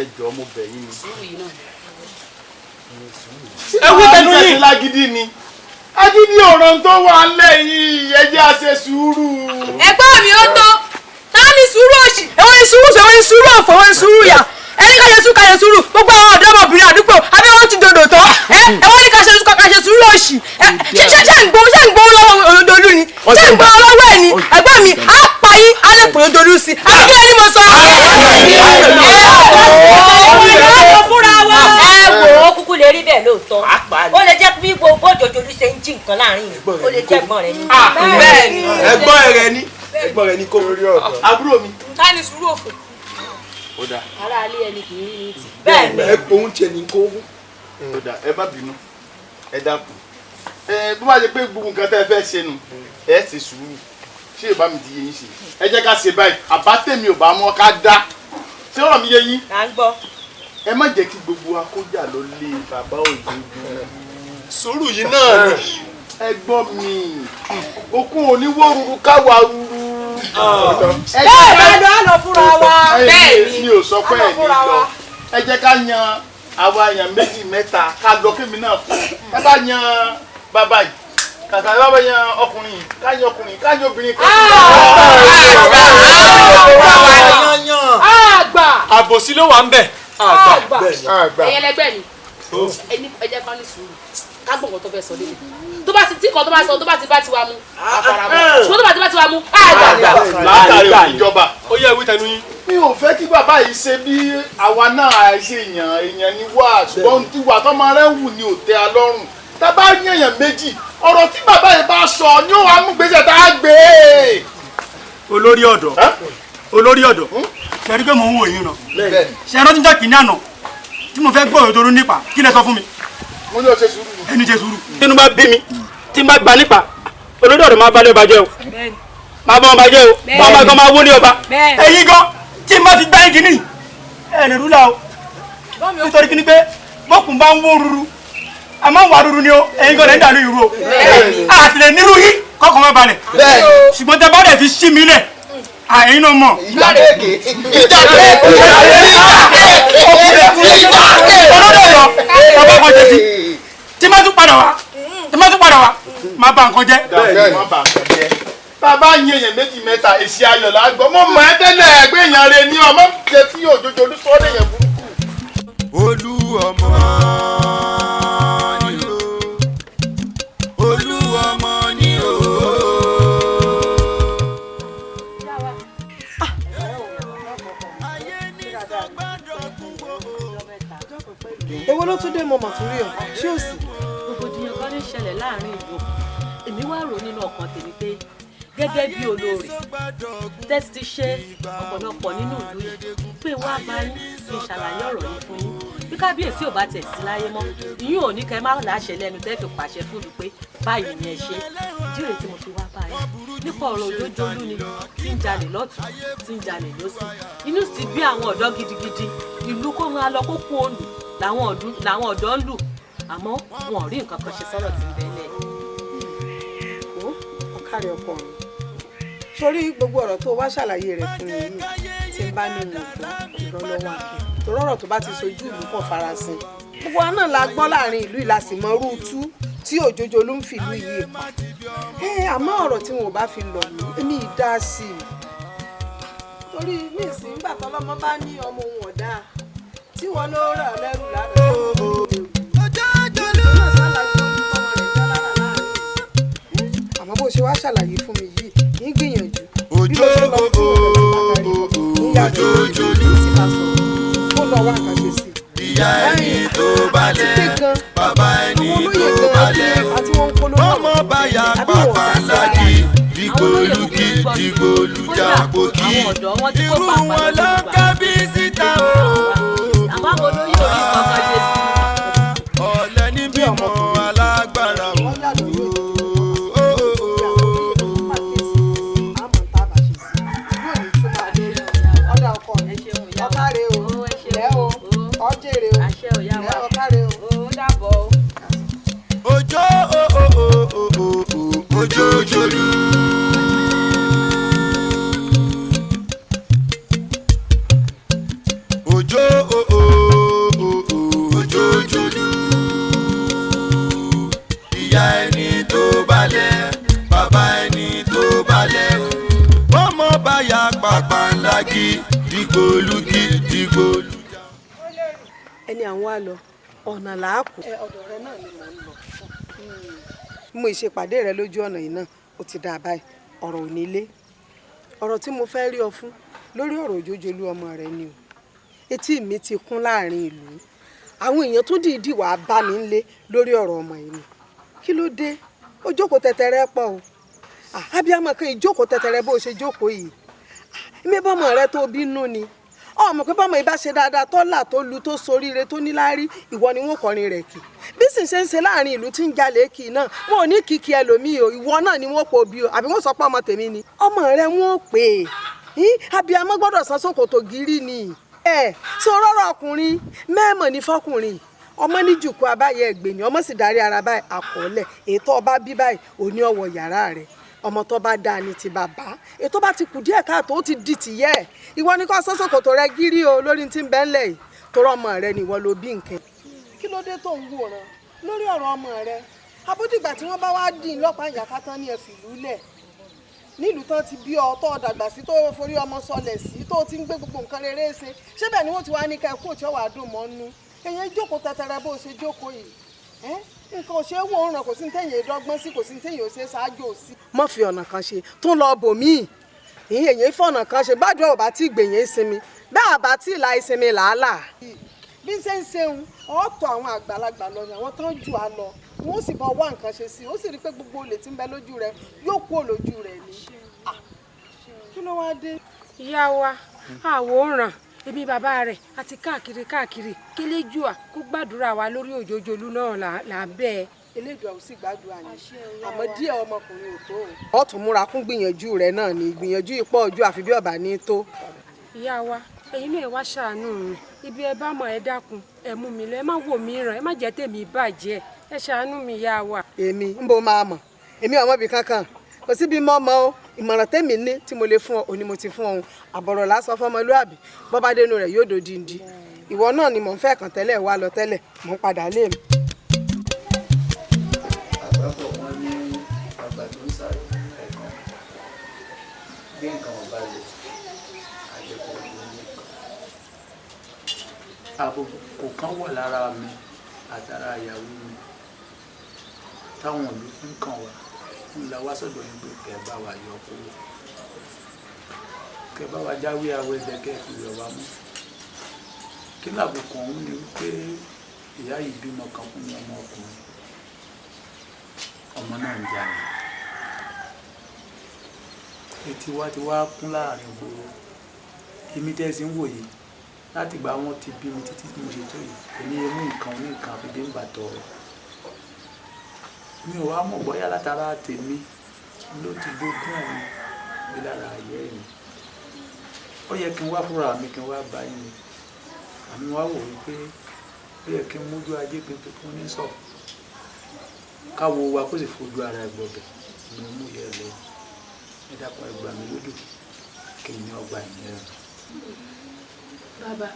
ẹ jọ̀ọ́ mo bẹ̀ yín ni. ẹ wí tẹnu yín lágídí ni agídí ọ̀rọ̀ tó wà lẹ́yìn ẹ jẹ́ á ṣe sùúrù. ẹgbẹ́ mi ó tó ta ni sùúrù òṣì èwo ni sùúrù sọ èwo ni sùúrù ọ̀fọ̀ èwo ni sùúrù yà ẹni ká ṣe sùúrù gbogbo àwọn ọ̀dọ́mọbìnrin àdúgbò abẹ́ wọn ti dòdò tán ẹwọ́n ní ká ṣe sùúrù òṣì ṣe ń gbowó lọ́wọ́ Olódolú ni ṣe ń gbowó lọ́wọ́ ẹ̀ ni ẹgbẹ́ mi á pa yín á lè pè Olódolú sí i àbí ẹni mo sọ. ẹ wò ó kúkú lè rí bẹ́ẹ̀ lóòótọ́ ó lè jẹ́ bí gbogbo Òjòjòlú ṣe ń jí nǹkan láàrin yìí ó lè jẹ́ ẹ̀gbọ́n rẹ̀ ní. ẹ̀gbọ́n rẹ̀ ni ẹ̀gbọ́n rẹ̀ ni kò àbúrò mi. ká ní sùúrù òfò. ó dà ara alẹ́ ẹni kì í rí ní ti. bẹ́ẹ̀ ni ohun tiẹ̀ ní kó fún. ó dà ẹ má bínú ẹ dákun bí wàá ṣe pé gbogbo nǹkan tẹ́ ẹ fẹ́ ṣe nù ẹ ṣe sùúrù ṣé ìbá mi ti yé yín ṣe ẹ jẹ́ ká ṣe báyìí àbá tèmi ò bá mọ́ ká dá ṣé ọ̀rọ̀ mi yé yín. à ń gbọ́. ẹ má jẹ́ kí gbogbo wa kó jà lọ lé bàbá Òjòjò sùúrù yìí náà ni ẹ gbọ́ mi okun oníwòrúurú káwa rúru. bẹ́ẹ̀ bá lọ àlọ́ fúnra wa. bẹ́ẹ̀ ni mi ò sọ pé ẹ̀ ní lọ ẹ jẹ́ ká yan àwa èèyàn méjì mẹ́ta ká lọ kémi náà fún ẹ bá yan bàbá yìí kàkà ẹ bá yan ọkùnrin yìí ká yan ọkùnrin ká yan obìnrin kan. àgbà àbòsí ló wà ń bẹ̀. àgbà ẹ̀yin ẹlẹgbẹ́ mi ẹ jẹ́ ká ní sùúrù ká gbọ́ nǹkan tó fẹ́ sọ lélẹ̀ tó bá ti tí kan tó bá sọ tó bá ti bá ti wa mu àfaramọ́ ṣùgbọ́n tó bá ti bá ti wa mu àgbà. látàrí òkìjọba ó yẹ ìwé tẹnu yín. mi ò fẹ́ kí bàbá yìí ṣe bí àwa náà àìṣe èèyàn ni wá ṣùgbọ́n tí wà tó máa rẹ́ wù ni ò tẹ́ a lọ́rùn tá a bá yànyàn méjì ọ̀rọ̀ tí bàbá yìí bá sọ ni ó wà mú gbèsè tá a gbé. olórí ọ̀dọ́ ṣe rí pé mò ń wò yín náà ṣe rántí jẹ́ kìíní àná tí mo fẹ́ gbọ́ Òjòjòlú nípa kí lẹ sọ fún mi. mo ní o ṣe sùúrù. ẹni ṣe sùúrù. tínú bá bí mi tí n bá gba nípa olórí ọ̀dọ́ máa balẹ̀ ọba jẹ́ o máa bá ọba jẹ́ o ọba gan máa wó ní ọba. ẹ̀yin gan tí n bá ti gbá igi ní ẹ̀ ní rúlà o nítorí kí ni pé bọ́kùn bá ń wó ruru àmọ́ wà ruru ni o ẹ̀yin gan lẹ́ ń dàlú ìrú o àtìlẹ̀ nírú yìí kọ́kọ́ má balẹ̀ ṣùgbọ́n tẹ bá dẹ̀ fi sí mi lẹ̀ àyìn náà mọ̀. ìjà kéèké bà nǹkan jẹ́. bẹ́ẹ̀ ni wọ́n bà nǹkan jẹ́. bàbá yín èèyàn méjì mẹ́ta èsì ayọ̀ là á gbọ́ mo mọ̀ ẹ́ tẹ́lẹ̀ ẹgbẹ́ èèyàn rẹ ní ọmọ jẹ tí òjòjò olùsọ́ọ́dẹ̀ yẹn burúkú. olú ọmọ ni o olú ọmọ ni o. èwo ló tún dé mo mọ̀ tún rí ọ ṣé ò sí. rògbòdìyàn kan ní ṣẹlẹ̀ láàrin ìlú èmi wá rò nínú ọkàn tèmi pé gẹ́gẹ́ bí olórí tẹ́sí ti ṣe ọ̀pọ̀lọpọ̀ nínú ìlú yìí pé wá bá yín kí n ṣàlàyé ọ̀rọ̀ yìí fún yín bí kábíyèsí ò bá tẹ̀ sí láyé mọ́ ìyún ò ní kẹ́ má láṣẹ lẹ́nu tẹ́ fi pàṣẹ fún mi pé báyìí ni ẹ ṣe ìdíre tí mo fi wá báyìí nípa ọ̀rọ̀ Òjòjòlú ni tí ń jalè lọ́tún tí ń jalè lọ́sì inú sì bí àwọn ọ̀dọ́ gidigidi ìlú kó máa lọ kó kú òlù làwọn ọ̀dọ́ ń lù àmọ́ wọn ò rí nǹkan kan ṣe sọ́rọ̀ tí ń bẹ́lẹ̀. ó ọ̀kàrẹ̀ ọkọ mi sórí gbogbo ọ̀rọ̀ tó wá ṣàlàyé rẹ̀ fún mi yìí tí ń bá ní ìrànlọ́wọ́ àkẹ́ torí ọ̀rọ̀ tó bá ti sojú ìlú kan farasin gbogbo wa náà la gbọ́ láàrin ìlú ìlàsìmọ́ rúùtú tí Òjòjòlú ń fìlú yìí pa àmọ́ ọ̀rọ̀ tí wọn ò bá fi lọ̀ mí èmi ì dá sí i torí ní ìsìn nígbà tọ́lọ́mọ bá ní ọmọ òun ọ̀dà tí wọn ló rà lẹ́rù lára àmọ́ bó ṣe wá ṣàlàyé fún mi yìí kì í gbìyànjú bí mo ṣe lọ fún Òjòjòlú ti máa sọ̀rọ̀ kó lọ wá nǹkan ṣe sí i. ìyá ẹni tó balẹ̀ bàbá ẹni tó balẹ̀ ọmọ báyà pàpà lági dìgbòlugi dìgbòlujà pòkì irú wọn ló ń ká bí síta o. ọ̀lẹ ní bímọ alágbára o. Òjòjòlú. Òjòjòlú. ìyá ẹni tó balẹ̀ bàbá ẹni tó balẹ̀ ọmọ báyà pàpà ńlági dìgbòlugi dìgbòlujà. ẹni àwọn wa lọ ọ̀nà làákù. ọ̀dọ̀ rẹ náà ni mò ń lọ. mo ìṣèpàdé rẹ lójú ọ̀nà yìí náà ó ti dáa báyìí ọ̀rọ̀ ò ní lé ọ̀rọ̀ tí mo fẹ́ rí ọ fún lórí ọ̀rọ̀ Òjòjòlú ọmọ rẹ ni o etí mi ti kún láàrin ìlú àwọn èèyàn tó dìídì wàá bá mi ń lé lórí ọ̀rọ̀ ọmọ yìí ni kí ló dé ó jókòó tẹ̀tẹ̀rẹ̀ pọ̀ o abiyamọ kan ìjókòó tẹ̀tẹ̀rẹ̀ bó ṣe jókòó yìí mi bọ́mọ rẹ tó bínú ni ọmọ pé bọ́mọ ibà ṣe dáadáa tó là tó lu tó soríire tó níláárí ìwọ ni wọn kọrin rẹ kì bí sì ṣe ń ṣe láàrin ìlú tí ń jalè kì náà wọn ò ní kìkì ẹlòmíì o ìwọ náà ni wọn pò bí o àbí wọn sọ pé ọmọ tèmi ni ọmọ rẹ wọn ò pè é abiyamọ gbọ́dọ̀ san ṣòkòtò gírí ni ṣé rọrọ ọkùnrin mẹ́ẹ̀mọ̀ ní fọkùnrin ọmọ ní jùkú abáyé ẹgbẹ́ ni ọmọ sì darí ara báyìí àkọọ́lẹ̀ ètò ọba bí báyìí òní ọwọ́ yàrá rẹ̀ ọmọ tó bá dáa ní ti bàbá ètò bá ti kù díẹ̀ káàtó ó ti di tìyẹ́ ìwọ ni kò sọ́sọ́kòtò rẹ gírí o lórí tí ń bẹ́ ńlẹ̀ yìí torọ ọmọ rẹ ni ìwọ ló bí nǹkan. kí ló dé tó ń wòran lórí ọ̀rọ̀ ọmọ rẹ abódìgbà tí wọ́n bá wá dín lọ́pàá ìyàká tán ní ẹ̀fìlú lẹ̀ nílùú tán ti bí ọ tó dàgbà sí tó forí ọmọ sọlẹ̀ sí tó ti ń gbé gbogbo nǹkan rere ṣe ṣé bẹ́ẹ̀ ni wọ́n ti wá ní ká ẹ̀kú òtíọ́ wàá dùn mọ́ nú èyí jókòó tẹtẹrẹ bó ṣe jókòó yìí nǹkan ò ṣe é wò ó ràn kò sí ní tẹ̀yìn ìdọ́gbọ́n sí kò sí ní tẹ̀yìn ò ṣe é ṣáájú sí. mọ́ fi ọ̀nà kan ṣe tó ń lọ bòmíì ìyẹn èyí fọ̀nà kan ṣe gbàdúrà ọ̀bá tí gbèyàn ìsinmi bẹ́ẹ̀ àbá tí ìlà ìsinmi làálàá. bí ṣe ń ṣeun ọ̀tọ̀ àwọn àgbàlagbà lọ ni àwọn tán jù á lọ wọn ó sì bọ wá nǹkan ṣe sí i ó sì rí i pé gbogbo olè tí ń bẹ lójú rẹ yóò kú olójú rẹ ni. kí ló wáá dé. ìyá wa àwòrán ebi bàbá rẹ̀ àti káàkiri kéléjùà kó gbàdúrà wa lórí Òjòjòlú náà là bẹ́ẹ̀. elédùà ò sì gbàdúrà ni àmọ́ díẹ̀ ọmọkùnrin ò tó o. ọ̀tún múra kún gbìyànjú rẹ̀ náà ni gbìyànjú ìpọ̀ ojú àfi bí ọ̀bà ní tó. ìyá wa ẹ̀yin náà wá ṣàánú mi ibi ẹ bá mọ ẹ dákun ẹ mú mi lọ ẹ má wò mí ràn ẹ má jẹ́ tèmi bàjẹ́ ẹ ṣàánú mi ìyá wa. èmi ń bo máa mọ̀ èmi ọmọbì kankan kò síbi mọ́ ọmọ o ìmọ̀ràn tèmi ní tí mo lè fún ọ òní mo ti fún ọ̀hún àbọ̀rọ̀ lásán fọmọlúàbí bọ́bá dénú rẹ̀ yóò dòdìndí ìwọ náà ni mò ń fẹ́ kàn tẹ́lẹ̀ wá lọ tẹ́lẹ̀ mò ń padà lé mi. àbùkù kan wà lára mi àtàrà ìyàwó mi táwọn ìlú fi ń kàn wá ń la wá sọ́dọ̀ yín pé kẹ́ bá wa yọ kúrò kẹ́ bá wa jáwé awẹ́dẹ kẹ́ fi rẹ̀ wá mú kí làbùkù ọ̀hún ni wípé ìyá yìí bímọ kan fún mi ọmọ ọkùnrin ọmọ náà ń jalè etí wa ti wá kún láàrin ìgboro èmi tẹ́ ẹ sì ń wò yìí láti gba wọn ti bí mi títí tí mo ṣe tó yìí èmi mú nǹkan ní nǹkan àfidé ń bà tọrọ mi ò wá mọ̀ bóyá látara tèmi ló ti gbógun ọ̀hún bí lára ayé mi ó yẹ kí n wá fúnra mi kí n wá bá yín ni àmì wá wò wípé ó yẹ kí n mójú ajé pínpín fún ní sọ káwo wa kó sì fojú ara ẹ gbọbẹ ni mo mú yẹ lọ ẹ dákun ẹ gbà mí lódò kí n ní ọgbà ìyẹn rẹ. Bàbá,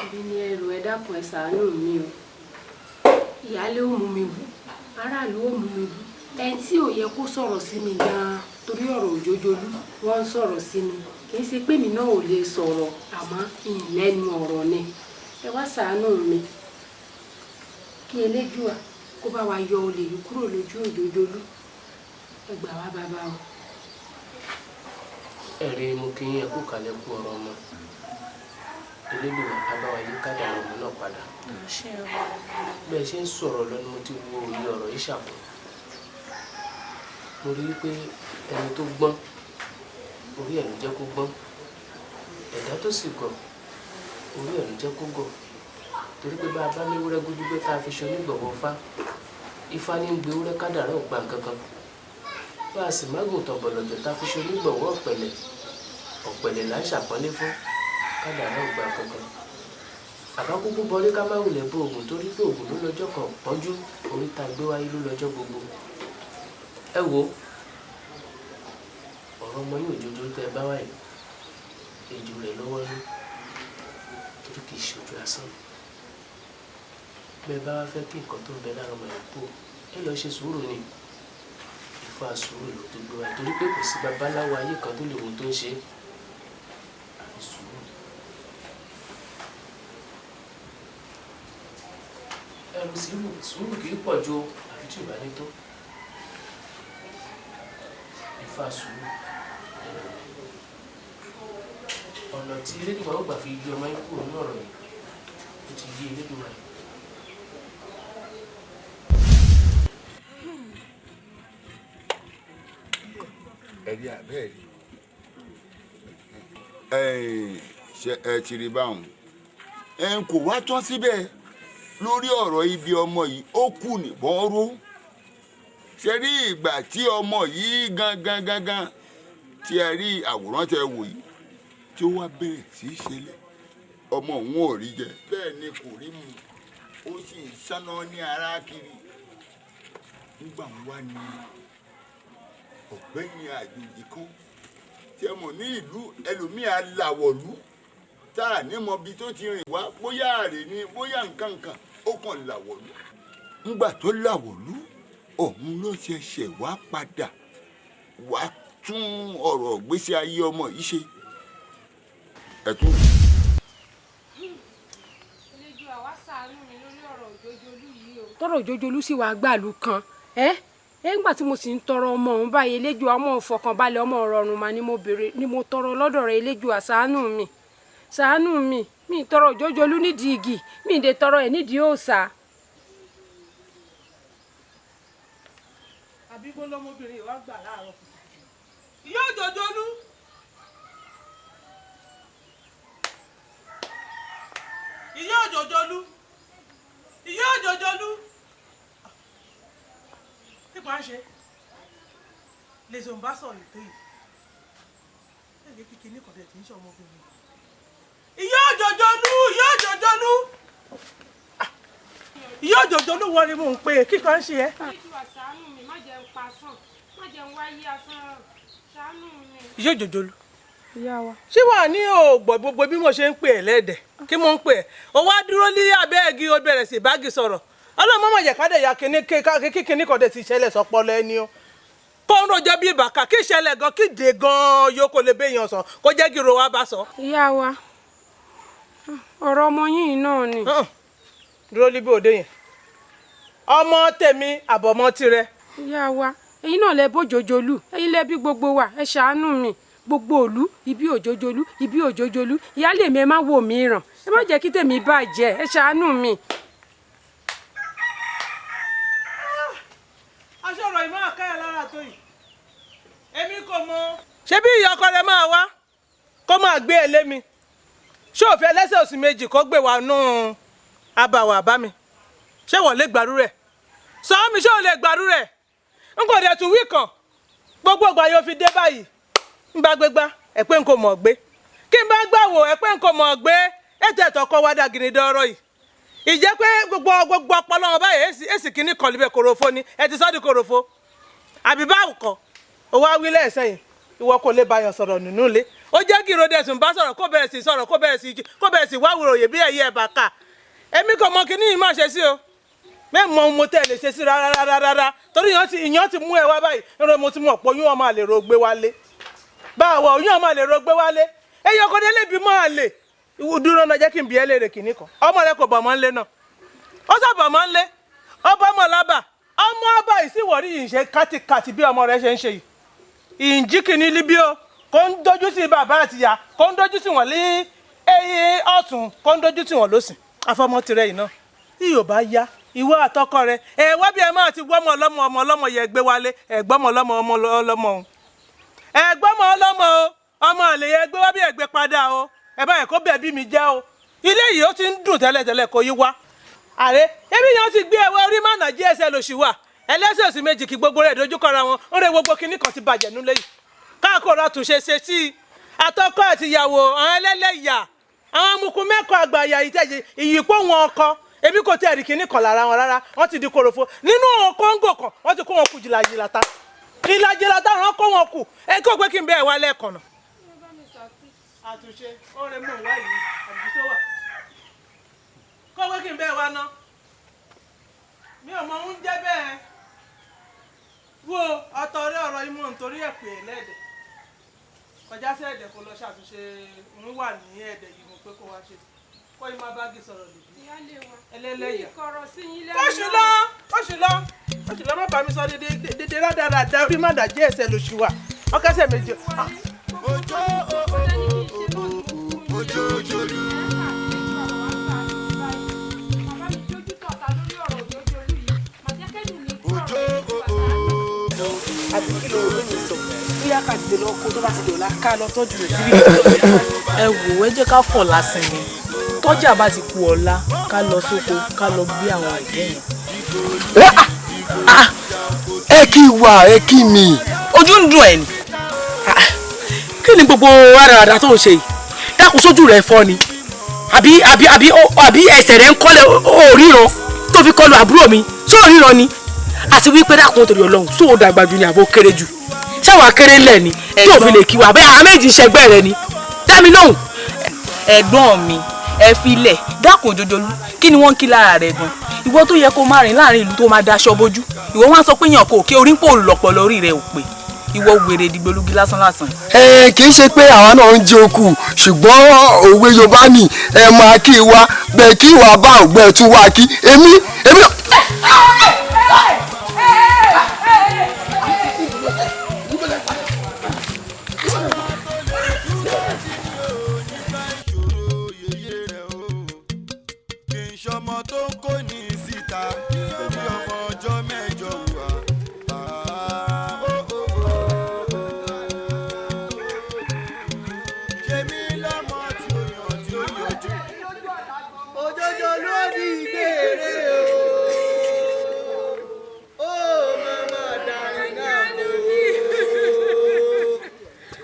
ibi ni ẹrù ẹ dákun ẹ ṣàánú mi o. Ìyálé ó mú mi bú, aráàlú ó mú mi bú. Ẹni tí ò yẹ kó sọ̀rọ̀ sí mi gan-an torí ọ̀rọ̀ òjòjòlú wọ́n ń sọ̀rọ̀ sí mi. Kì í ṣe pé mi náà ò lè sọ̀rọ̀ àmọ́ ìlẹ́nu ọ̀rọ̀ ni. Ẹ wá ṣàánú mi. Kí Elédùà kó bá wa yọ olè yìí kúrò lójú òjòjòlú. Ẹ gbà wá bàbá o. Ẹ̀rí mo kí yín ẹkú kalẹ̀ kú ọ̀rọ̀ ọmọ. Elédùà abáwa yí kádà ọmọ náà padà. Bẹ́ẹ̀ ṣe ń sọ̀rọ̀ lọ́nà mo ti wo orí ọ̀rọ̀ yìí ṣàpọ̀. Mo rí i pé ẹni tó gbọ́n orí ẹ̀ ló jẹ́ kó gbọ́n. Ẹ̀dá tó sì gọ̀ orí ẹ̀ ló jẹ́ kó gọ̀. Torí pé bá a bá ní ewúrẹ́ gúdúgbẹ́ tá a fi ṣe onígbọ̀wọ́ fá ifá ní ń gbé ewúrẹ́ kádàrá ò gbà kankan. Bá a sì mágùn tọ̀bọ̀lọ̀jọ̀ tá a fi ṣe onígbọ̀wọ́ ọ̀pẹ̀lẹ̀ ọ̀pẹ̀lẹ̀ là ń ṣàpọ́nlé fún kádàrá ò gbà kankan. Àbá kúkú bọrí ká má wulẹ̀ bó oògùn torí pé oògùn ló lọ́jọ́ kan pọ́njú orí ta gbé wáyé ló lọ́jọ́ gbogbo. Ẹ wo ọ̀rọ̀ ọmọ yóò jojo tẹ ẹ bá wáyé ejò rẹ̀ lọ́wọ́ ní torí kì í ṣe ojú asán. Bẹ́ẹ̀ bá wá fẹ́ kí nǹkan tó ń bẹ lára ọmọ yẹn kú ẹ lọ ṣe sùúrù ni Ifá sùúrù ló tó gbé wáyé torí pé kò sí babaláwo ayé kan tó lè wo tó ń ṣe àfi sùúrù. Ẹrù sùúrù kì í pọ̀ ju àfi tí ò bá ní tó. Ifá sùúrù ọ̀nà tí Elédùà ó gbà fi yí ọmọ yín kúrò ní ọ̀rọ̀ yìí ó ti yí Elédùà yìí. ẹ̀rí àbẹ́ẹ̀rí ṣe ẹ ti rí báwọn kò wá tán síbẹ̀ lórí ọ̀rọ̀ ibi ọmọ yìí ó kù nìbọn ró ṣe rí ìgbà tí ọmọ yìí gangan tí ẹ rí àwòrán tẹ wò yìí tí ó wá bẹ̀rẹ̀ sí í ṣẹlẹ̀ ọmọ òun ò rí jẹ bẹ́ẹ̀ ni kò rí mu ó sì ń sáná ní ara kiri nígbà wá ní ọ̀gbẹ́ni àjòjì kan tí ẹ mọ̀ ní ìlú ẹlòmíà làwọ̀lú tá a ní mọ ibi tó ti rìn wá bóyá àrè ni bóyá nǹkan ó kàn làwọ̀lú ńgbà tó làwọ̀lú òun ló ṣẹ̀ṣẹ̀ wá padà wá tún ọ̀rọ̀ ìgbésí ayé ọmọ yìí ṣe ẹ̀tún. Elédùà wá ṣàánú mi lórí ọ̀rọ̀ òjòjòlú yìí o. Tọ́rọ̀ òjòjòlú sì wá gbàlú kan nígbà tí mo sì ń tọrọ ọmọ òun báyìí Elédùà ọmọ òfọkànbalẹ̀ ọmọ ọ̀rọ̀rùn mà ni mo tọrọ lọ́dọ̀ rẹ̀ Elédùà ṣàánú mi mi tọrọ òjòjòlú nídìí igi mi ìdè tọrọ ẹ̀ nídìí òòṣà. àbí gbọ́dọ̀mọbìnrin wa gbà láàárọ̀ ìyá òjòjòlú. ìyá òjòjòlú ìyá òjòjòlú nípa ṣe lè zòun bá sọ̀rọ̀ ètò yìí ẹ̀yẹ kíkì ní kọ̀dẹ̀ tí ń ṣe ọmọbìnrin ìyá òjòjòlú ìyá òjòjòlú ìyá òjòjòlú wọ́n ni mò ń pè é kíkọ́ ń ṣe ẹ́. Elédùà ṣàánú mi má jẹ́ ń pa sàn má jẹ́ ń wáyé asán ṣàánú mi. ìyá òjòjòlú ìyá wa. ṣé wàá ní òògbọ̀ gbogbo bí mo ṣe ń pè ẹ́ lẹ́dẹ̀ kí mo ń pè ẹ́ o wá dúró ní abẹ́ ẹ̀gí o bẹ̀rẹ̀ sí báàgì sọ̀rọ̀ ọlọ́mọ mọ̀jẹ̀ kádẹ̀ ya kíní kọ̀dẹ̀ ti ṣẹlẹ̀ sọpọlọ ẹni o kó ń rojọ́ bí ìbàkà kí ìṣẹ̀lẹ̀ gan kí dé gan yóò kó lè béèyàn sọ kó jẹ́ kí ro wa bá sọ. ìyá wa ọ̀rọ̀ ọmọ yín náà ni. dúró níbi òde yẹn ọmọ tèmi àbọ̀mọ́ tirẹ̀. ìyá wa ẹ̀yin náà lẹ bójojolú ẹ̀yin lẹ bí gbogbo wa ẹ ṣàánú mi gbogbo òlú ibi òjojolú ibi òjojolú ìyáálé mi ẹ má wò mí ràn ẹ má jẹ́ kí tèmi bàjẹ́ ẹ ṣàánú mi. aṣọ ọ̀rọ̀ ìmọ̀ àkáyà lára tó yìí èmi kò mọ. ṣé bí ìyá ọkọ rẹ máa wá kó máa gbé ẹ lé mi ṣé òfin ẹlẹ́sẹ̀ òsì méjì kó gbé wa nù abàwọ̀ àbá mi ṣé wọ́n lè gbàrú rẹ̀ sọ mi ṣé ò lè gbàrú rẹ̀ n kò dẹ̀ tún wí kàn gbogbo ìgbà yóò fi dé báyìí n bá gbégbá ẹ pé n kò mọ̀ gbé kí n bá gbàwò ẹ pé n kò mọ̀ gbé ètò ẹ̀tọ́ kọ́ wá dàgìrì dọ́rọ́ yìí ìjẹ́ pé gbogbo ọpọlọ wọn báyìí èsì kìíní kan líbẹ̀ kòròfo ni ẹ ti sọ́ di kòròfo àbí báwo kọ́ owó awílẹ̀ ẹ̀sẹ̀ yìí ìwọ kò lè báyọ̀ sọ̀rọ̀ nínú ilé ó jẹ́ kí ìròdẹ̀ sùn bá sọ̀rọ̀ kó bẹ̀rẹ̀ sí sọ̀rọ̀ kó bẹ̀rẹ̀ sí wáwùrọ̀ òye bí ẹ̀yẹ ẹ̀bà ká èmi kò mọ kíní yìí má ṣe sí o mẹ́mọ̀ mo tẹ̀ lè ṣe sí rárá torí ìyàn ti mú ẹ wá báyìí nínú mo ti mọ̀ pé oyún ọmọ àlè ro gbé wálé báwo oyún ọmọ àlè ro gbé wálé ẹyẹ ọkọ délé bí mọ́ àlè dúró náà jẹ́ kí n bí ẹ léèrè kíní kan ọmọ rẹ kò bọ̀ mọ́ ńlé náà ó sábà mọ́ ńlé ọba mọ̀ lábà ọmọ ọba ìsìwọ̀rí yìí ṣe kátikàti bí ọmọ rẹ ṣe ń ṣe yìí ìǹjí kìíní líbí o kò ń dojú sí bàbá àtìyá kò ń dojú sí wọn lé eyín ọ̀tún kò ń dojú sí wọn lósìn afọmọ tirẹ̀ yìí náà yóò bá yá ìwọ àtọkọ rẹ ẹ wá bí ẹ máa ti gbọmọ ọlọmọ yẹ gbé wálé ẹ gbọmọ ọlọmọ o ẹ gbọmọ ọlọmọ o ọmọ àlè yẹ gbé wá bí ẹ gbé padà o ẹ báyìí kó bẹẹ bí mi jẹ o ilé yìí ó ti ń dùn tẹ́lẹ̀tẹ́lẹ̀ kó yí wá àrẹ ebi yẹn ti gbé ẹwọ orí mánà jí ẹsẹ̀ lòṣì wà ẹlẹ́sẹ̀ òsì méjì kí gbogbo rẹ̀ dojúkọra wọn ó rẹ gbogbo kinní kan ti bàjẹ́ nílé yìí káàkóró àtúnṣe ṣe sí i àtọkọ àtìyàwó àwọn ẹlẹ́lẹ́yà àwọn amukun mẹ́kọ̀ọ́ àgbàyà ìtẹ̀jẹ̀ ìyípo wọn ọkọ ebi kò tẹ̀ ẹ̀rì kinní kan lára wọn rárá wọ́n ti di korofo nínú kóńgò kan wọ́n ti kó wọn kù jìlàjìlàta ìlàjìlàta wọn kó wọn kù ẹ kó pé kí n bẹ ẹ wá lẹ́ẹ̀kan náà. àtúnṣe ó rẹ mú ìwá yìí àbùsọ wà kó pé kí n bẹ ẹ wá ná mi ò mọ oúnjẹ bẹ́ẹ̀ wo ọ̀tọ̀ọ̀rẹ́ ọ̀rọ̀ imú nítorí ẹ̀ pè é lẹ́ẹ̀dẹ̀ kọjá sí ẹ̀dẹ̀ kó lọ ṣàtúnṣe ń wà ní ẹ̀dẹ̀ yìí mo pé kó wá ṣe kó yín má báàgì sọ̀rọ̀ lè ẹlẹ́lẹ́yà oṣù lọ má bàa mi sọ dédé rádaràda orí má dàjẹ́ ẹsẹ̀ lóṣù wa ọkẹ́sẹ̀ méje. Ojojolu. àbí kí ló rí mi sọ bóyá ká ti lọ kó tó bá ti dọ̀la ká lọ tọ́jú rẹ̀ síbi ẹ wò ẹ jẹ́ ká fọ̀ lásán ni tọ́jà bá ti kú ọ̀la ká lọ sóko ká lọ gbé àwọn ẹ̀gẹ́ yẹn. ẹ kí wà ẹ kí mi. ojú ń dùn ẹ ni kí ni gbogbo rádaràdà tó ń ṣe yìí dákun sójú rẹ fọ́ ni àbí ẹsẹ̀ rẹ ń kọ́lẹ̀ òríran tó fi kọlu àbúrò mi tó òríran ni àti wípé dákun torí Ọlọ́run sóò dàgbà jù ni àbó kéré jù ṣáwa kéré ńlẹ̀ ni tí òfin lè kí wa bẹ́ẹ̀ àwọn méjì ń ṣẹgbẹ́ rẹ ni dámi lóhùn. ẹ̀gbọ́n mi ẹ filẹ̀ dákun òjòjòlú kí ni wọ́n ń kí lára rẹ̀ gan ìwọ tó yẹ kó má rìn láàrin ìlú tó máa daṣọ bójú ìwọ wá sọ pé yàn kò kí orí ń pò lọ̀pọ̀ lórí rẹ̀ ò pé ìwọ wèrè dìgbòlugi lásán. kì í ṣe pé àwa náà ń jẹ okù ṣùgbọ́n òwe Yorùbá ni ẹ máa kí wa bẹ́ẹ̀ kí wa bá ògbẹ́ tún wá kí èmi. ọmọ tó ń kó ní síta bí ọmọ ọjọ́ mẹ́jọ wà. ṣèmi lọ́mọ tí ó yàn tí ó yọjú. Òjòjòlú ní ìbéèrè o mama dàrí náà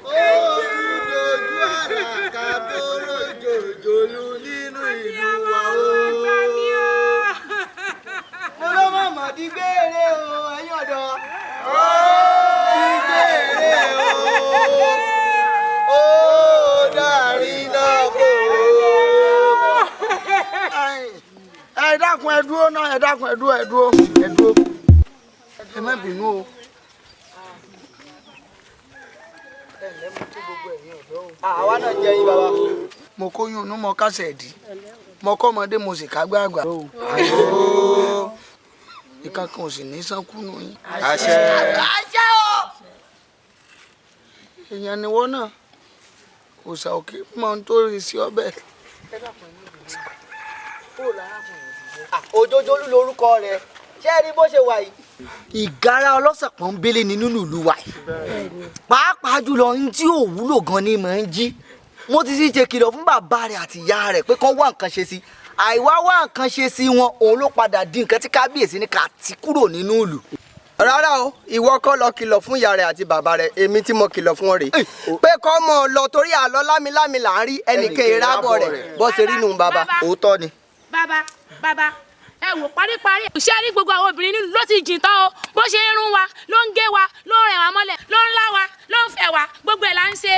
kò ó tún dojú àràkà tó ròjòjòlú nínú ìlú wa o. Ìgbèrè o ẹ̀yin ọ̀dọ́ ìgbèrè o ó dàrí náà kò ẹ dákun ẹ dúró náà ẹ dákun ẹ dúró ẹ má bínú o àwa náà jẹ́ yín bàbá. mo kóyún inú mọ kásẹ̀ ẹ̀dí mo kọ́ ọmọdé mo sì kágbá àgbà. ìkankan ò sì ní sánkú nù yín. àṣẹ. àṣẹ o. èèyàn ni wọ́n náà òòṣà òkè mọ ohun tó rí sí ọbẹ̀. Òjòjòlú lorúkọ rẹ̀ ṣé ẹ rí bó ṣe wà yìí. ìgárá ọlọ́sẹ̀ pọ́nbélé ni nínú ìlú wa yìí pàápàá jùlọ ní tí ò wúlò gan ni mò ń jí mo ti sì ṣe kìlọ̀ fún bàbá rẹ̀ àti ìyá rẹ̀ pé kán wá nǹkan ṣe sí àìwá wá nǹkan ṣe sí wọn òun ló padà di nǹkan tí kábíyèsí ní ká ti kúrò nínú ìlú. rárá o ìwọ kọ́ lọ kìlọ̀ fún ìyá rẹ̀ àti bàbá rẹ̀ èmi tí mo kìlọ̀ fún wọn rèé pé kọ́ mọ̀ ọ́ lọ torí àlọ́ lámilámi là ń rí ẹnìkan ìrábọ̀ rẹ̀ bọ́ ṣe rí nù bàbá òótọ́ ni. bàbá ẹ wò paríparí ṣé rí gbogbo àwọn obìnrin nínú ló ti jìn tán o bó ṣe ń rún wa ló ń gé wa ló ń rẹ̀ wá mọ́lẹ̀ ló ń lá wa ló ń fẹ̀ wá gbogbo ẹ̀ là ń ṣe.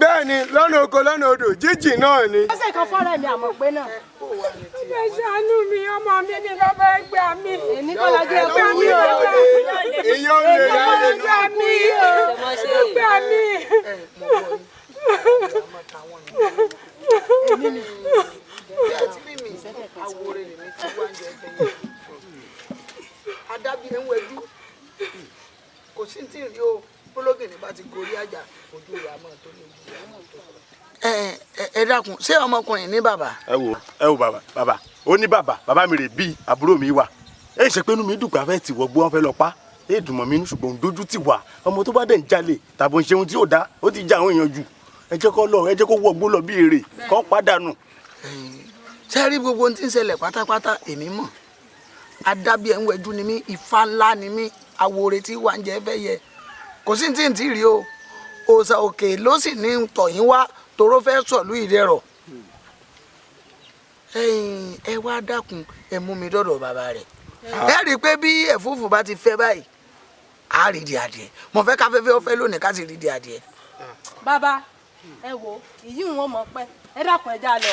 bẹ́ẹ̀ni lọ́nà oko lọ́nà odò jíjìn náà ni. ó sì kan fọ́ọ̀rọ̀ mi àmọ̀ pé náà. ẹ ṣàánú mi ọmọ mi ní bàbá ẹgbẹ́ mi. èmi kọ́ lọ jẹ́ ẹgbẹ́ mi o. ìyá ò lè rà lè ẹgbẹ́ mi o. ẹgbẹ́ mi. èmi ni bí àti mímì àwòrán mi ti wá ń jẹ ẹgbẹ́ yẹn adábí ẹ̀ ń wẹ̀dú kò sí tí ì rí o bólógìnì bá ti gorí àjà ojú ìyá máa tó ní ojú ìyá máa tó. ẹ dákun ṣé ọmọkùnrin ní bàbá. ẹ wo bàbá ó ní bàbá mi rè bí àbúrò mi wà ẹ ṣe pé inú mi dùn pé afẹ́ tì wọ́gbó wọn fẹ́ lọ pa ẹ dùn mọ́ mi inú ṣùgbọ́n dojú ti wà ọmọ tó bá dẹ̀ ń jalè tàbí ń ṣe ohun tí ò dá ó ti já àwọn èèyàn jù ẹ jẹ́ kó lọ ẹ jẹ́ kó wọgbó lọ bí èrè kó pàdánù. ṣé rí gbogbo ohun tí ń ṣẹlẹ̀ pátápátá èmi mọ̀ adábí ẹ̀ ń wẹ̀dú ni mí ifá ńlá ni mí àwòrán tí wà ń jẹ́ fẹ́ yẹ kò sí tí ń tí rí o òòṣà òkè ló sì ní tọ̀yìn wá toró fẹ́ sọ̀lú ìrẹ́rọ̀ ẹ wá dákun ẹ mú mi dọ́dọ̀ bàbá rẹ̀ ẹ rí i pé bí ẹ̀fúùfù bá ti fẹ́ báyìí á rí di adìẹ mo fẹ́ káfẹ́fẹ́ ó fẹ́ lónìí ká sì rí di adìẹ. bàbá ẹ wo ìyí ń wọn mọ pé ẹ dákun ẹ já lọ.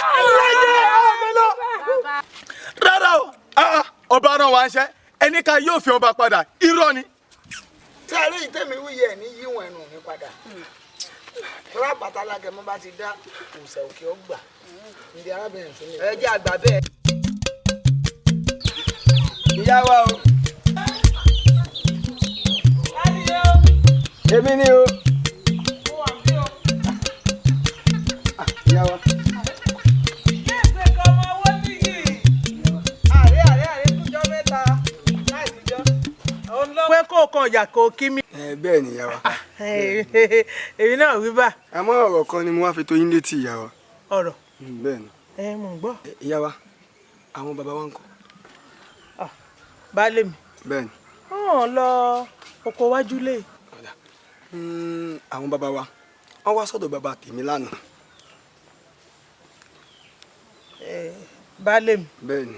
rárá o ọba náà wá ń ṣe ẹni ká yóò fi ọba padà irọ́ ni. tí a rí ìtẹ́mi wúyẹ ní yíwọ̀n ẹnu mi padà tọ́lá pàtàlágẹ̀ mo bá ti dá òòṣà òkè ọgbà ní arábìnrin tó lè. ẹ jẹ́ àgbà bẹ́ẹ̀. ìyá wa o. èmi ni o. ìyá wa. pé kó kan ìyà kó kí mi. bẹ́ẹ̀ ni ìyá wa. èmi náà wí bá. àmọ́ ọ̀rọ̀ kan ni mo wá fi tó yín létí ìyá wa. ọ̀rọ̀. bẹ́ẹ̀ ni. mò ń gbọ́. ìyá wa àwọn bàbá wa ń kọ́. baálé mi. bẹ́ẹ̀ ni. wọ́n lọ oko wájú lé. àwọn bàbá wa wọ́n wá sọ́dọ̀ bàbá tèmi lánàá. baálé mi. bẹ́ẹ̀ ni.